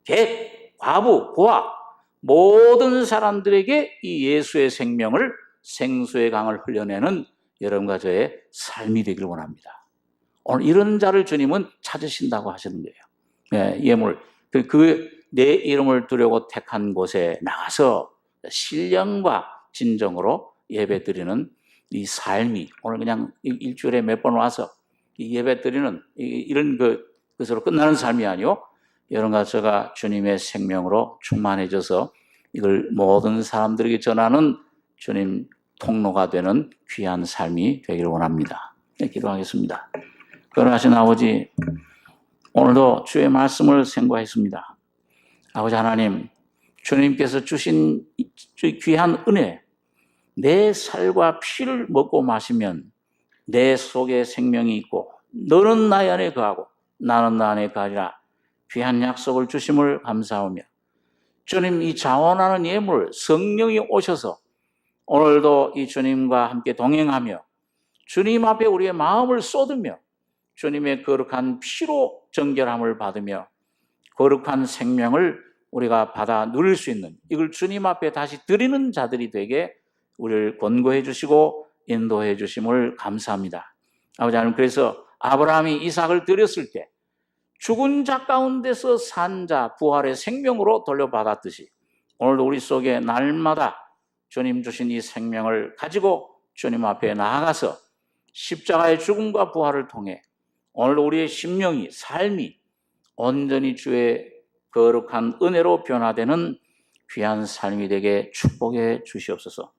객, 과부, 고아 모든 사람들에게 이 예수의 생명을 생수의 강을 흘려내는 여러분과 저의 삶이 되기를 원합니다. 오늘 이런 자를 주님은 찾으신다고 하시는 거예요. 예물. 내 이름을 두려고 택한 곳에 나가서 신령과 진정으로 예배 드리는 이 삶이 오늘 그냥 일주일에 몇 번 와서 이 예배 드리는 이런 것으로 끝나는 삶이 아니요. 여러분과 제가 주님의 생명으로 충만해져서 이걸 모든 사람들에게 전하는 주님 통로가 되는 귀한 삶이 되기를 원합니다. 기도하겠습니다. 거룩하신 아버지, 오늘도 주의 말씀을 생고했습니다. 아버지 하나님, 주님께서 주신 귀한 은혜, 내 살과 피를 먹고 마시면 내 속에 생명이 있고 너는 나의 안에 거하고 나는 나 안에 거하리라 귀한 약속을 주심을 감사하며 주님 이 자원하는 예물 성령이 오셔서 오늘도 이 주님과 함께 동행하며 주님 앞에 우리의 마음을 쏟으며 주님의 거룩한 피로 정결함을 받으며 거룩한 생명을 우리가 받아 누릴 수 있는 이걸 주님 앞에 다시 드리는 자들이 되게 우리를 권고해 주시고 인도해 주심을 감사합니다. 아버지 하나님 그래서 아브라함이 이삭을 드렸을 때 죽은 자 가운데서 산 자 부활의 생명으로 돌려받았듯이 오늘도 우리 속에 날마다 주님 주신 이 생명을 가지고 주님 앞에 나아가서 십자가의 죽음과 부활을 통해 오늘 우리의 심령이 삶이 온전히 주의 거룩한 은혜로 변화되는 귀한 삶이 되게 축복해 주시옵소서.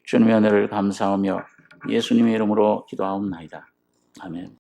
주님의 은혜를 감사하며 예수님의 이름으로 기도하옵나이다. 아멘.